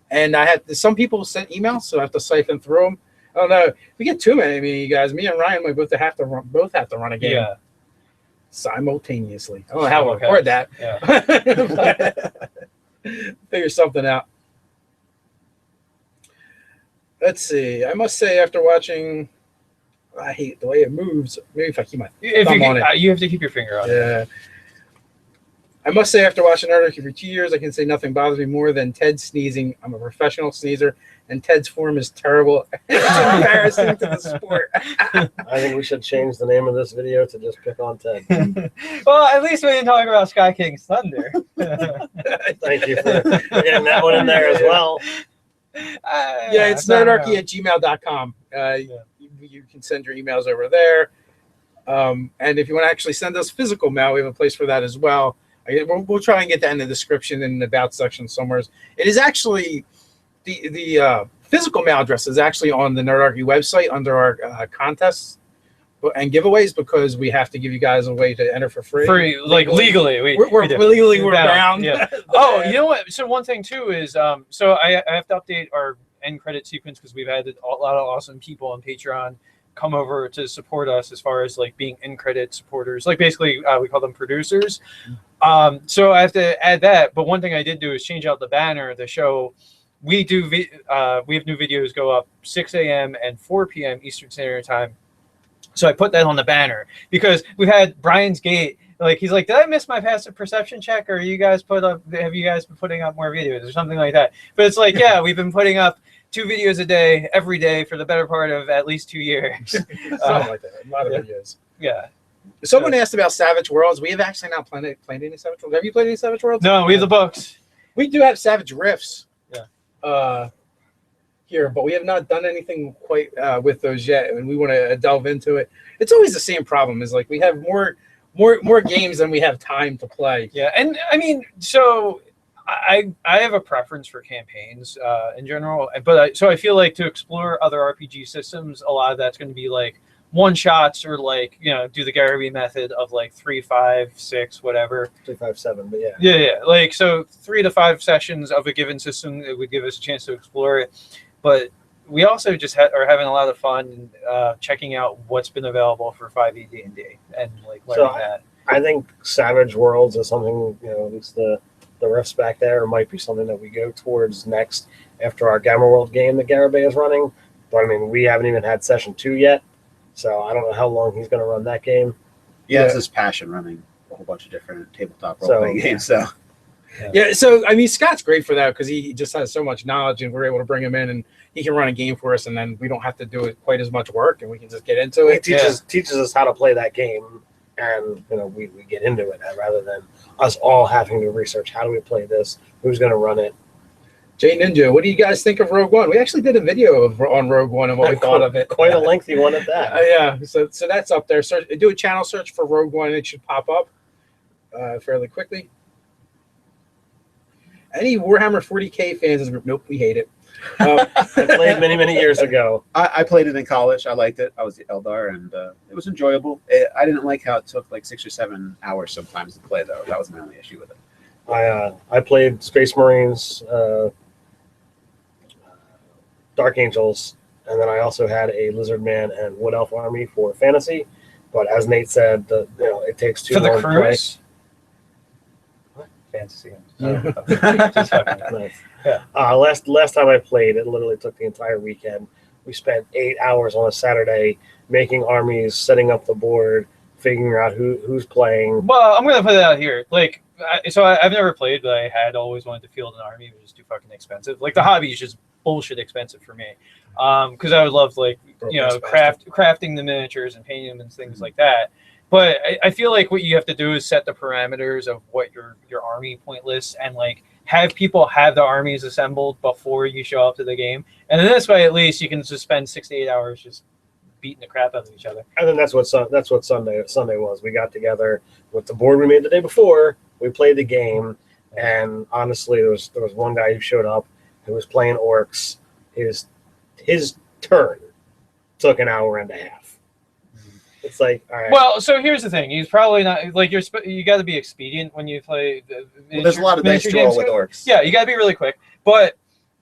and some people sent emails, so I have to siphon through them. I don't know if we get too many of you guys. Me and Ryan might both have to run a game Yeah. simultaneously. I don't know how we'll Okay. record that. Yeah. Figure something out. Let's see. I must say, after watching, I hate the way it moves. Maybe if I keep my thumb on it. You have to keep your finger on it. Yeah. I must say, after watching Nerdarchy for 2 years, I can say nothing bothers me more than Ted sneezing. I'm a professional sneezer, and Ted's form is terrible. It's embarrassing to the sport. I think we should change the name of this video to just pick on Ted. Well, at least we didn't talk about Sky King's Thunder. Thank you for getting that one in there as well. Yeah, it's nerdarchy@gmail.com. You can send your emails over there. And if you want to actually send us physical mail, we have a place for that as well. We'll try and get that in the description in the about section somewhere. It is actually the physical mail address is actually on the Nerdarchy website under our contests and giveaways, because we have to give you guys a way to enter for free. Legally. We're legally bound. Yeah. Oh, you know what? So one thing too is so I have to update our end credit sequence because we've had a lot of awesome people on Patreon come over to support us as far as like being in credit supporters. Like basically we call them producers. So I have to add that. But one thing I did do is change out the banner, the show. We have new videos go up 6 a.m. and 4 p.m. Eastern Standard Time. So I put that on the banner because we've had Brian's Gate. Like he's like, did I miss my passive perception check? Or have you guys been putting up more videos or something like that? But it's like, yeah, we've been putting up 2 videos a day, every day for the better part of at least 2 years. Something like that. A lot of videos. Yeah. Someone asked about Savage Worlds. We have actually not played any Savage Worlds. Have you played any Savage Worlds? No, we have the books. We do have Savage Rifts. Yeah. Here, but we have not done anything quite with those yet, and we want to delve into it. It's always the same problem. Is like we have more games than we have time to play. Yeah, and I mean, so I have a preference for campaigns in general, but I feel like to explore other RPG systems, a lot of that's going to be like one shots or like do the Garrity method of like 3, 5, 6, whatever. 3, 5, 7, but yeah. Yeah. Like so, 3 to 5 sessions of a given system, it would give us a chance to explore it. But we also just are having a lot of fun checking out what's been available for 5e D&D and like learning that. I think Savage Worlds is something, at least the rifts back there might be something that we go towards next after our Gamma World game that Garabay is running. But I mean, we haven't even had session 2 yet, so I don't know how long he's going to run that game. Yeah, it's his passion running a whole bunch of different tabletop role-playing games. So. Yeah, so I mean, Scott's great for that because he just has so much knowledge, and we're able to bring him in, and he can run a game for us, and then we don't have to do it quite as much work, and we can just get into it. He teaches us how to play that game, and we get into it rather than us all having to research how do we play this, who's going to run it. Jay Ninja, what do you guys think of Rogue One? We actually did a video on Rogue One and what we thought of it. Quite a lengthy one at that. Yeah, so that's up there. Do a channel search for Rogue One, and it should pop up fairly quickly. Any Warhammer 40K fans in this group? Nope, we hate it. I played many years ago. I played it in college. I liked it. I was the Eldar, and it was enjoyable. I didn't like how it took like 6 or 7 hours sometimes to play, though. That was my only issue with it. I played Space Marines, Dark Angels, and then I also had a Lizard Man and Wood Elf army for fantasy. But as Nate said, it takes too For the long to play. cruise? Fantasy games. Just fucking- Nice. Yeah. Last time I played, it literally took the entire weekend. We spent 8 hours on a Saturday making armies, setting up the board, figuring out who's playing. Well, I'm gonna put it out here. Like, I've never played, but I had always wanted to field an army. It was just too fucking expensive. Like, the hobby is just bullshit expensive for me. Because I would love, like, crafting the miniatures and painting them and things like that. But I feel like what you have to do is set the parameters of what your army point lists, and like have people have the armies assembled before you show up to the game. And in this way, at least you can just spend 6 to 8 hours just beating the crap out of each other. And then that's what Sunday was. We got together with the board we made the day before. We played the game, and honestly, there was one guy who showed up who was playing orcs. His turn took an hour and a half. It's like, all right. Well, so here's the thing. He's probably not like you got to be expedient when you play. There's a lot of dice to roll with orcs. Yeah, you got to be really quick. But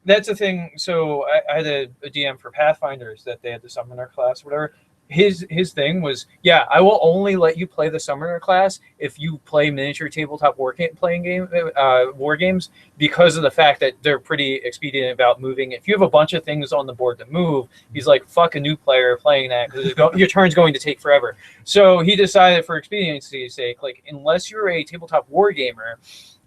that's the thing. So I had a DM for Pathfinders that they had the summoner class, or whatever. His thing was, yeah, I will only let you play the summoner class if you play miniature tabletop war games, because of the fact that they're pretty expedient about moving. If you have a bunch of things on the board to move, he's like, fuck a new player playing that, because your turn's going to take forever. So he decided, for expediency's sake, like, unless you're a tabletop war gamer,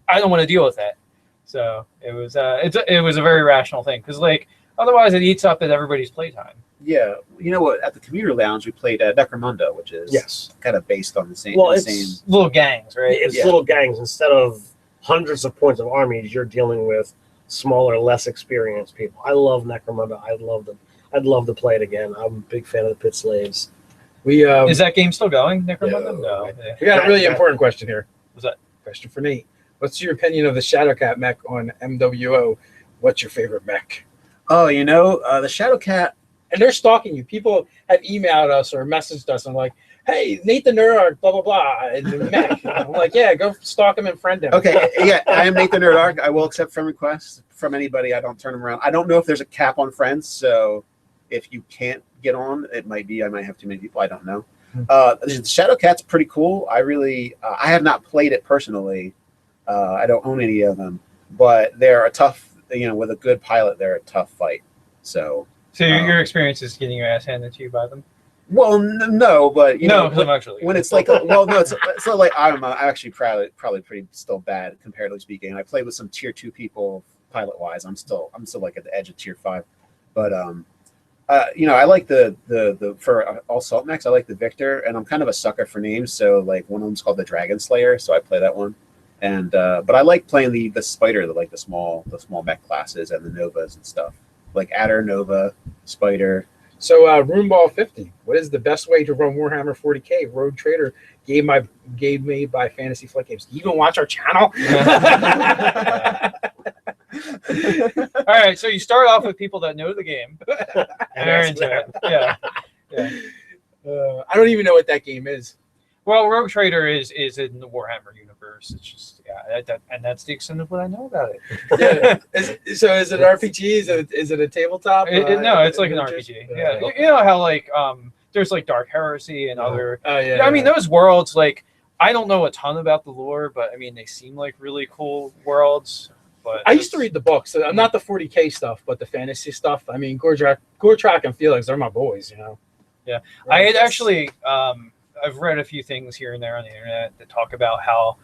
I don't want to deal with that. So it was it was a very rational thing, because like otherwise it eats up at everybody's playtime. Yeah, you know what? At the commuter lounge, we played Necromunda, which is kind of based on the same. Well, it's little gangs, right? It's little gangs. Instead of hundreds of points of armies, you're dealing with smaller, less experienced people. I love Necromunda. I'd love to play it again. I'm a big fan of the Pit Slaves. Is that game still going, Necromunda? No. Yeah. We got a really important question here. What's that? Question for Nate. What's your opinion of the Shadowcat mech on MWO? What's your favorite mech? Oh, the Shadowcat. And they're stalking you. People have emailed us or messaged us and like, hey, Nate the Nerdarch, blah, blah, blah, and the mech. I'm like, yeah, go stalk him and friend him. Okay, yeah, I am Nate the Nerdarch. I will accept friend requests from anybody. I don't turn them around. I don't know if there's a cap on friends, so if you can't get on, it might be I might have too many people. I don't know. The Shadowcat's pretty cool. I really, I have not played it personally. I don't own any of them, but they're a tough, with a good pilot, they're a tough fight. So your experience is getting your ass handed to you by them? Well, no, but when it's like, it's not like I'm actually probably pretty still bad comparatively speaking. I played with some tier 2 people pilot wise. I'm still like at the edge of tier 5, but I like the for assault mechs. I like the Victor, and I'm kind of a sucker for names. So like one of them's called the Dragon Slayer, so I play that one. And but I like playing the Spider, the small mech classes and the Novas and stuff. Like Adder, Nova, Spider. So, Roomball 50. What is the best way to run Warhammer 40K? Road Trader gave me by Fantasy Flight Games. Do you even watch our channel? All right, so you start off with people that know the game and are into it. Yeah. I don't even know what that game is. Well, Rogue Trader is in the Warhammer universe. It's just that's the extent of what I know about it. So is it an RPG? Is it a tabletop? No, it's like an RPG. Yeah, you know how like there's like Dark Heresy and other. I mean those worlds. Like I don't know a ton about the lore, but I mean they seem like really cool worlds. But I used to read the books. So not the 40K stuff, but the fantasy stuff. I mean, Gortrak and Felix, they're my boys. Yeah, right? I had actually. I've read a few things here and there on the internet that talk about how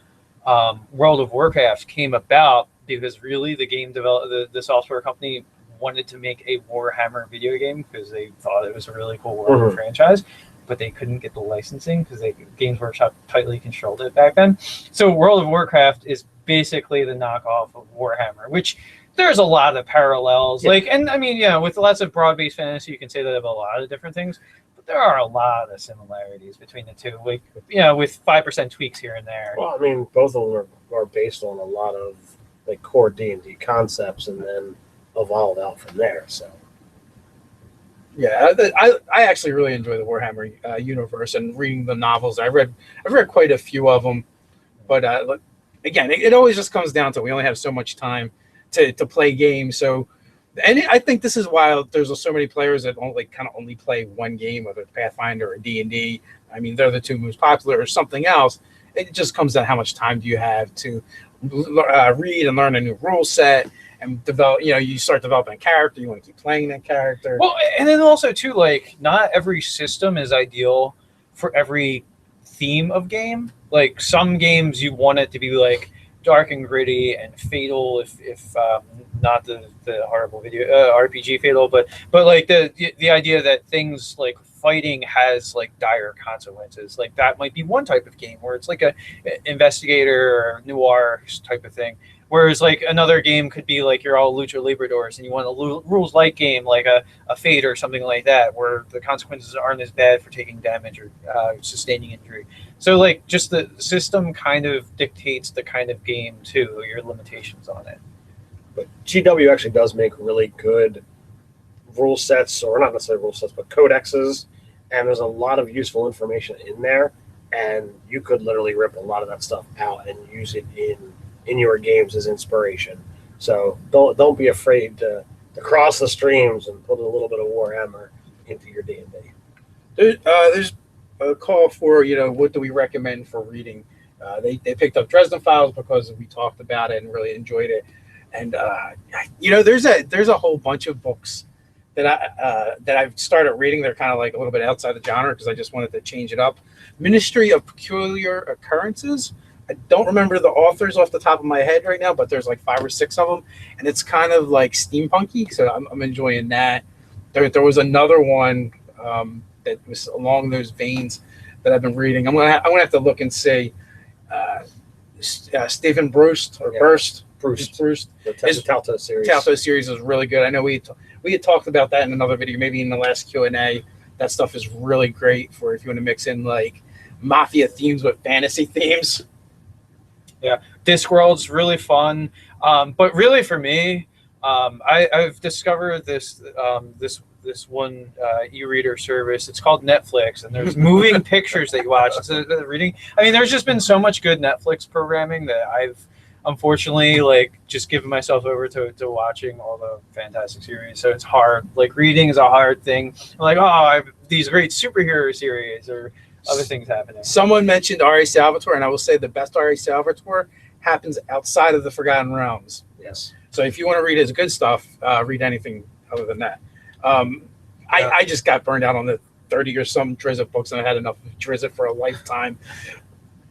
World of Warcraft came about because really the game the software company wanted to make a Warhammer video game because they thought it was a really cool Warhammer franchise, but they couldn't get the licensing because Games Workshop tightly controlled it back then. So World of Warcraft is basically the knockoff of Warhammer, which there's a lot of parallels. Yeah. With lots of broad-based fantasy, you can say that about a lot of different things. There are a lot of similarities between the two, with 5% tweaks here and there. Well, I mean, both of them are based on a lot of like core D&D concepts and then evolve out from there. So Yeah, I actually really enjoy the Warhammer universe and reading the novels. I've read quite a few of them, but again, it always just comes down to we only have so much time to play games. So, and I think this is why there's so many players that only play one game, whether it's Pathfinder or D&D. I mean, they're the two most popular, or something else. It just comes down to how much time do you have to read and learn a new rule set and develop. You start developing a character. You want to keep playing that character. Well, and then also too, like, not every system is ideal for every theme of game. Like, some games you want it to be like dark and gritty and fatal, if not the horrible video RPG fatal, but like the idea that things like fighting has like dire consequences. Like, that might be one type of game where it's like a investigator or noir type of thing. Whereas like another game could be like you're all lucha libradors and you want a rules light game like a Fate or something like that, where the consequences aren't as bad for taking damage or sustaining injury. So like just the system kind of dictates the kind of game too, your limitations on it. but GW actually does make really good rule sets, or not necessarily rule sets, but codexes, and there's a lot of useful information in there, and you could literally rip a lot of that stuff out and use it in your games as inspiration. So don't be afraid to cross the streams and put a little bit of Warhammer into your D&D. There's a call for, what do we recommend for reading? They picked up Dresden Files because we talked about it and really enjoyed it. And there's a whole bunch of books that I've started reading. They're kind of like a little bit outside the genre because I just wanted to change it up. Ministry of Peculiar Occurrences. I don't remember the authors off the top of my head right now, but there's like 5 or 6 of them, and it's kind of like steampunky. So I'm enjoying that. There was another one that was along those veins that I've been reading. I'm gonna have to look and see. Stephen Bruce or Burst. Bruce. The Talto series. Talto series is really good. I know we had talked about that in another video, maybe in the last Q&A. That stuff is really great for if you want to mix in like mafia themes with fantasy themes. Yeah, Discworld's really fun, but really for me, I've discovered this one e-reader service. It's called Netflix, and there's moving pictures that you watch instead of reading. I mean, there's just been so much good Netflix programming that I've unfortunately like just given myself over to watching all the fantastic series. So it's hard. Like, reading is a hard thing. I'm like, I have these great superhero series or other things happening. Someone mentioned R.A. Salvatore, and I will say the best R.A. Salvatore happens outside of the Forgotten Realms. Yes. So if you want to read his good stuff, read anything other than that. I just got burned out on the 30 or some Drizzt books, and I had enough of Drizzt for a lifetime.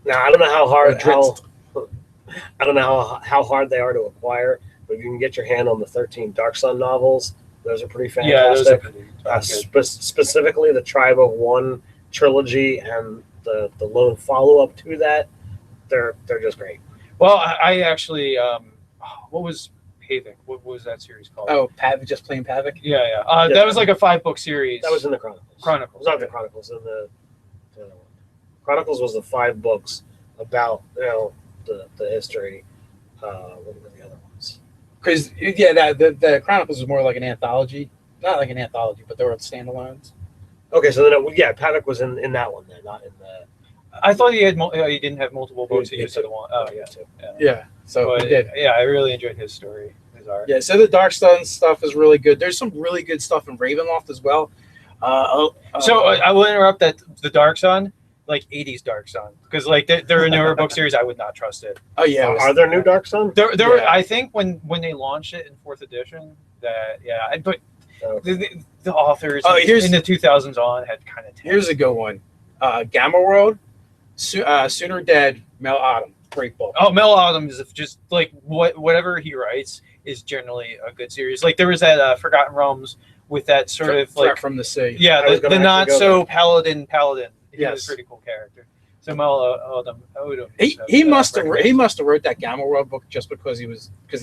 Now, I don't know how hard they are to acquire, but if you can get your hand on the 13 Dark Sun novels, those are pretty fantastic. Yeah, those are pretty specifically the Tribe of One trilogy and the lone follow-up to that, they're just great. Well, I actually, what was Pavik? What was that series called? Oh, just plain Pavik? Yeah. That was like a 5-book series. That was in the Chronicles. It was not the Chronicles. In the Chronicles was the 5 books about the history. What were the other ones? Because the Chronicles was more like an anthology, not like an anthology, but they were standalones. Okay, so then Pavik was in that one then, not in the. I thought he didn't have multiple books. He just had one. Oh yeah. Yeah. So but, he did. Yeah, I really enjoyed his story. His art. Yeah. So the Dark Sun stuff is really good. There's some really good stuff in Ravenloft as well. So I will interrupt that the Dark Sun, like 80s Dark Sun, because like they're a newer book series. I would not trust it. Oh yeah. Are there new Dark Sun? There were, I think when they launched it in 4th edition, but the authors in the 2000s on had kind of. Here's a good one. Gamma World, Sooner Dead, Mel Autumn. Great book. Oh, Mel Autumn is just like whatever he writes is generally a good series. Like there was that Forgotten Realms with that sort of like from the sea. Yeah, the not so paladin. He Yes. was a pretty cool character. So Mel Autumn. He must have wrote that Gamma World book just because he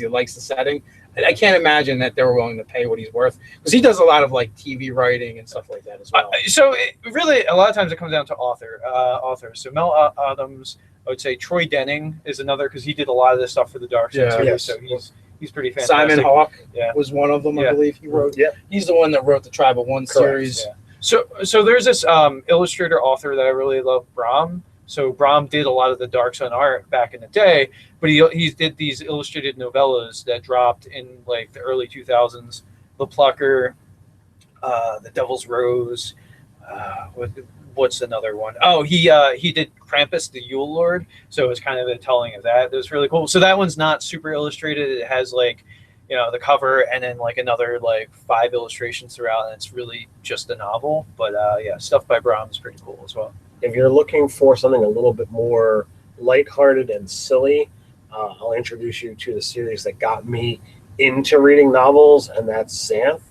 likes the setting. And I can't imagine that they were willing to pay what he's worth, because he does a lot of like TV writing and stuff like that as well. So really, a lot of times it comes down to authors. So Mel Autumn's I would say Troy Denning is another, because he did a lot of this stuff for the Dark Side series, Yes. so he's pretty fantastic. Simon Hawke Yeah. was one of them, I Yeah. believe he wrote. Yep. He's the one that wrote the Tribal One series. Yeah. So there's this illustrator author that I really love, Brom. So Brom did a lot of the Dark Sun art back in the day, but he did these illustrated novellas that dropped in like the early 2000s. The Plucker, The Devil's Rose. What's another one? Oh, he did Krampus, the Yule Lord. So it's kind of a telling of that. It was really cool. So that one's not super illustrated. It has like, the cover and then like another like 5 illustrations throughout, and it's really just a novel. But yeah, stuff by Brom is pretty cool as well. If you're looking for something a little bit more lighthearted and silly, I'll introduce you to the series that got me into reading novels, and that's Xanth.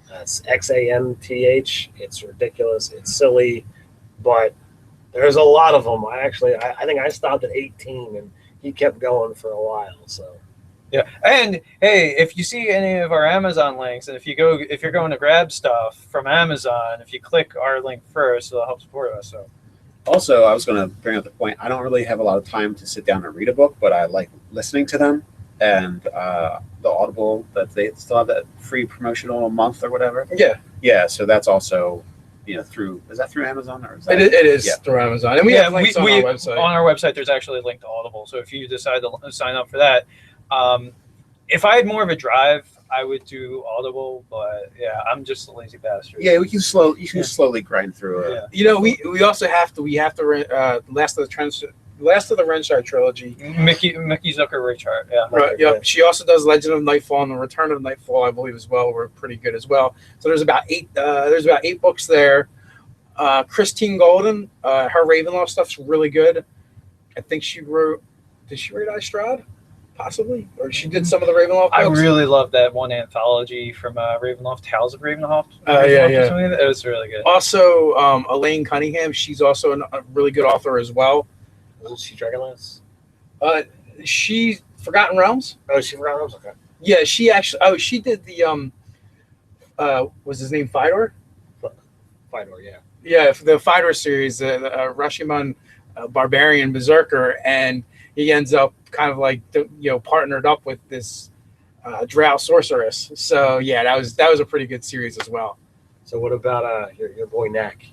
That's Xanth. It's ridiculous. It's silly, but there's a lot of them. I think I stopped at 18, and he kept going for a while. So. Yeah, and hey, if you see any of our Amazon links, and if you're going to grab stuff from Amazon, if you click our link first, it'll help support us. So, Also, I was going to bring up the point. I don't really have a lot of time to sit down and read a book, but I like listening to them. And the Audible, that they still have that free promotional month or whatever. Yeah. So that's also, is that through Amazon or is that? It is through Amazon, and we have links on our website. On our website, there's actually a link to Audible. So if you decide to sign up for that. If I had more of a drive, I would do Audible, but yeah, I'm just a lazy bastard. Yeah, you can slowly grind through it. Yeah. We also have to Last of the Renshaw trilogy. Mickey Zucker Richard. Yeah. Right. Yep. She also does Legend of Nightfall and the Return of Nightfall, I believe, as well. Were pretty good as well. So there's about 8. There's about 8 books there. Christine Golden, her Ravenloft stuff's really good. I think she wrote. Did she write Istrad? Possibly, or she did some of the Ravenloft books. I really love that one anthology from Ravenloft, Tales of Ravenloft. Yeah. It was really good. Also, Elaine Cunningham, she's also a really good author as well. Wasn't she Dragonlance? She Forgotten Realms. Oh, she Forgotten Realms. Okay. Yeah, she actually. Oh, she did the was his name Fedor? Fedor, yeah. Yeah, for the Fedor series, Rashomon Barbarian Berserker, and he ends up kind of like partnered up with this Drow sorceress. So yeah, that was a pretty good series as well. So what about your boy Knack?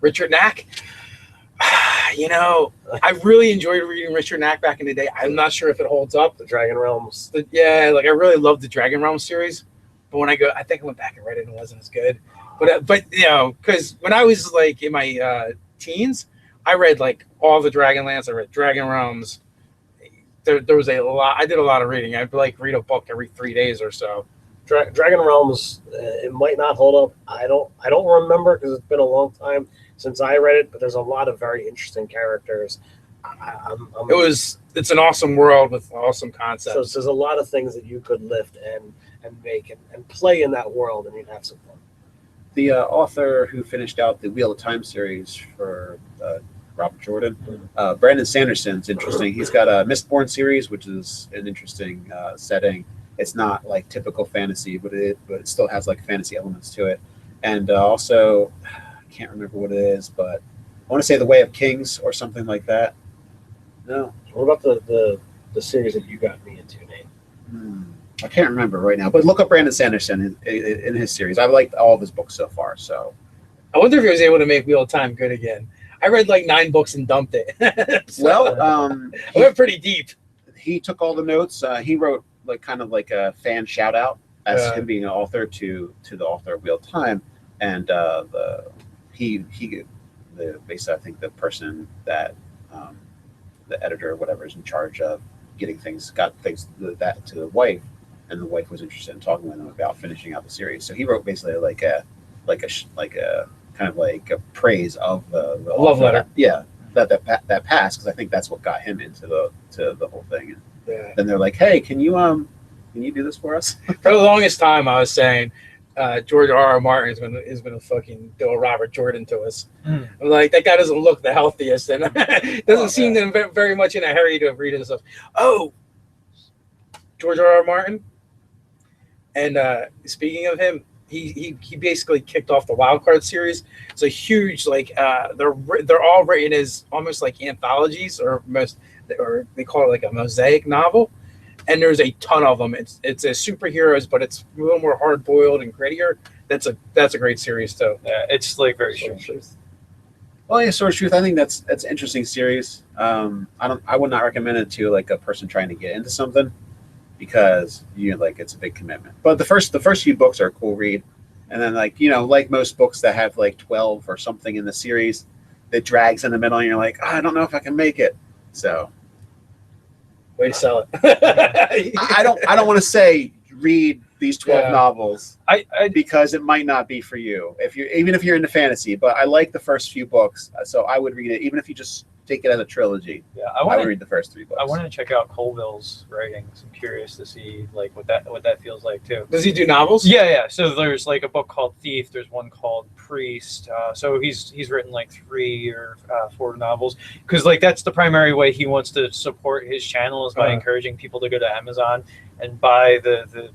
Richard Knack? I really enjoyed reading Richard Knack back in the day. I'm not sure if it holds up. The Dragon Realms. I really loved the Dragon Realms series. But I think I went back and read it and it wasn't as good. But because when I was like in my teens, I read like all the Dragonlance. I read Dragon Realms. There was a lot. I did a lot of reading. I'd like read a book every 3 days or so. Dragon Realms. It might not hold up. I don't remember because it's been a long time since I read it. But there's a lot of very interesting characters. It's an awesome world with awesome concepts. So there's a lot of things that you could lift and make and play in that world, and you'd have some fun. The author who finished out the Wheel of Time series for Robert Jordan, Brandon Sanderson's interesting. He's got a Mistborn series, which is an interesting setting. It's not like typical fantasy, but it still has like fantasy elements to it. And also, I can't remember what it is, but I want to say The Way of Kings or something like that. No. What about the series that you got me into, Nate? I can't remember right now, but look up Brandon Sanderson in his series. I've liked all of his books so far. So I wonder if he was able to make Wheel of Time good again. I read like 9 books and dumped it. I went pretty deep. He took all the notes. He wrote like kind of like a fan shout out as him being an author to the author of Wheel of Time, and basically I think the person that the editor or whatever is in charge of got things that to the wife, and the wife was interested in talking with him about finishing out the series. So he wrote basically like a kind of like a praise of the love letter. That passed, because I think that's what got him into the whole thing. And then they're like, hey, can you do this for us? For the longest time, I was saying George R.R. Martin is gonna fucking do a Robert Jordan to us. I'm like, that guy doesn't look the healthiest, and doesn't seem to very much in a hurry to read his stuff. Oh, George R.R. Martin. And speaking of him, he basically kicked off the Wildcard series. It's a huge they're all written as almost like anthologies or they call it like a mosaic novel, and there's a ton of them. It's a superheroes, but it's a little more hard boiled and grittier. That's a great series too. Yeah, it's like very strange. Well, yeah, Sword of Truth. I think that's an interesting series. I would not recommend it to like a person trying to get into something, because it's a big commitment. But the first few books are a cool read, and then like most books that have like 12 or something in the series, it drags in the middle, and you're like, I don't know if I can make it. So, way to sell it. I don't want to say read these 12 novels because it might not be for you even if you're into fantasy. But I like the first few books, so I would read it even if you just take it as a trilogy. Yeah, I would read the first 3 books. I want to check out Colville's writings. I'm curious to see like what that feels like too. Does he do novels? Yeah. So there's like a book called Thief. There's one called Priest. So he's written like 3 or 4 novels, because like that's the primary way he wants to support his channel is by encouraging people to go to Amazon and buy the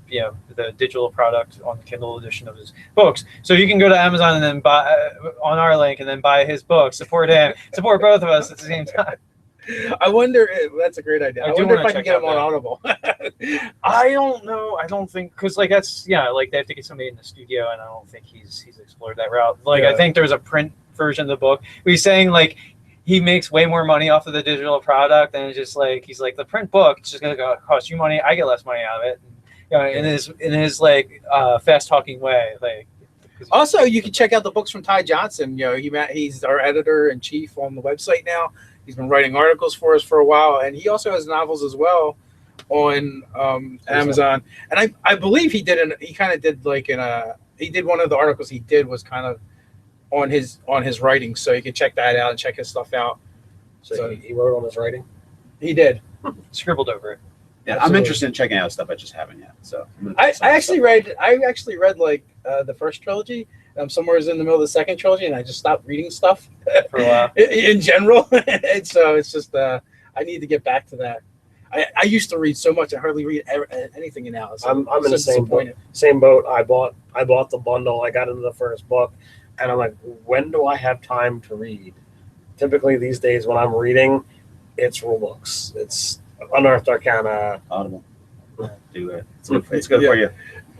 digital product on the Kindle edition of his books. So you can go to Amazon and then buy on our link and then buy his book. Support him. Support both of us at the same time. I wonder. That's a great idea. I wonder if I can get him on Audible. I don't know. I don't think, because like that's like they have to get somebody in the studio, and I don't think he's explored that route. Like I think there's a print version of the book. He's saying like he makes way more money off of the digital product, and it's just like he's like the print book, it's just gonna cost you money. I get less money out of it. And, in his like fast talking way. Like also, you can check out the books from Ty Johnson. He's our editor in chief on the website now. He's been writing articles for us for a while, and he also has novels as well on Amazon. And I believe he did he did one of the articles he did was kind of on his writing, so you can check that out and check his stuff out. So he wrote on his writing? He did. Scribbled over it. Yeah, absolutely. I'm interested in checking out stuff. I just haven't yet. So I actually read like the first trilogy. Somewhere in the middle of the second trilogy, and I just stopped reading stuff for a while in general. And so it's just I need to get back to that. I used to read so much. I hardly read anything now. So I'm in the same boat. I bought the bundle. I got into the first book, and I'm like, when do I have time to read? Typically these days when I'm reading, it's rule books. It's Unearthed Arcana. Audible. Do it. It's good for you.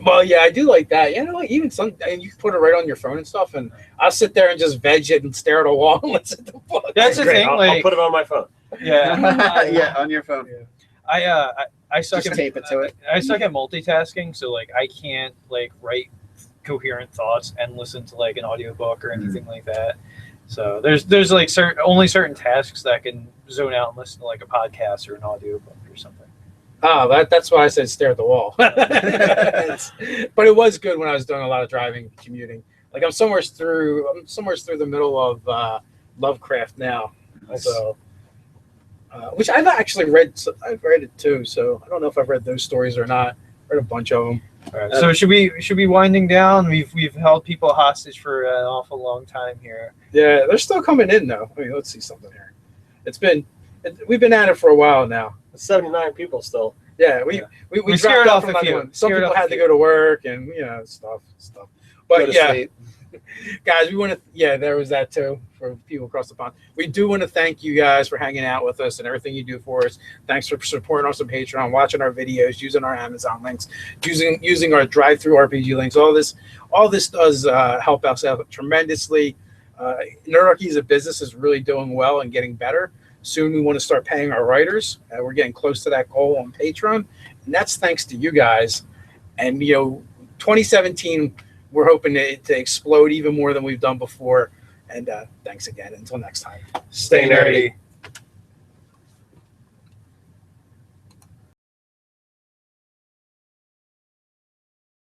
Well, yeah, I do like that. Even some, and you can put it right on your phone and stuff, and I'll sit there and just veg it and stare at a wall and listen to the book. That's the thing. I'll put it on my phone. Yeah. Yeah, on your phone. Yeah. I suck just at tape it to it. I suck at multitasking, so like I can't like write coherent thoughts and listen to like an audiobook or anything like that. So there's like only certain tasks that I can zone out and listen to like a podcast or an audiobook or something. Oh, that's why I said stare at the wall. But it was good when I was doing a lot of driving, commuting. Like I'm somewhere through the middle of Lovecraft now. Nice. So, which I've actually read. I've read it too. So I don't know if I've read those stories or not. I read a bunch of them. All right. So should we be winding down? We've held people hostage for an awful long time here. Yeah, they're still coming in though. I mean, let's see something here. We've been at it for a while now. 79 people still. Yeah, we scared dropped off off a few. Some people had to go to work and stuff. But yeah, guys, we want to. Yeah, there was that too for people across the pond. We do want to thank you guys for hanging out with us and everything you do for us. Thanks for supporting us on Patreon, watching our videos, using our Amazon links, using our drive-through RPG links. All this does help us out tremendously. Nerdarchy as a business is really doing well and getting better. Soon we want to start paying our writers. We're getting close to that goal on Patreon, and that's thanks to you guys. And 2017, we're hoping to explode even more than we've done before. And thanks again. Until next time, Stay nerdy.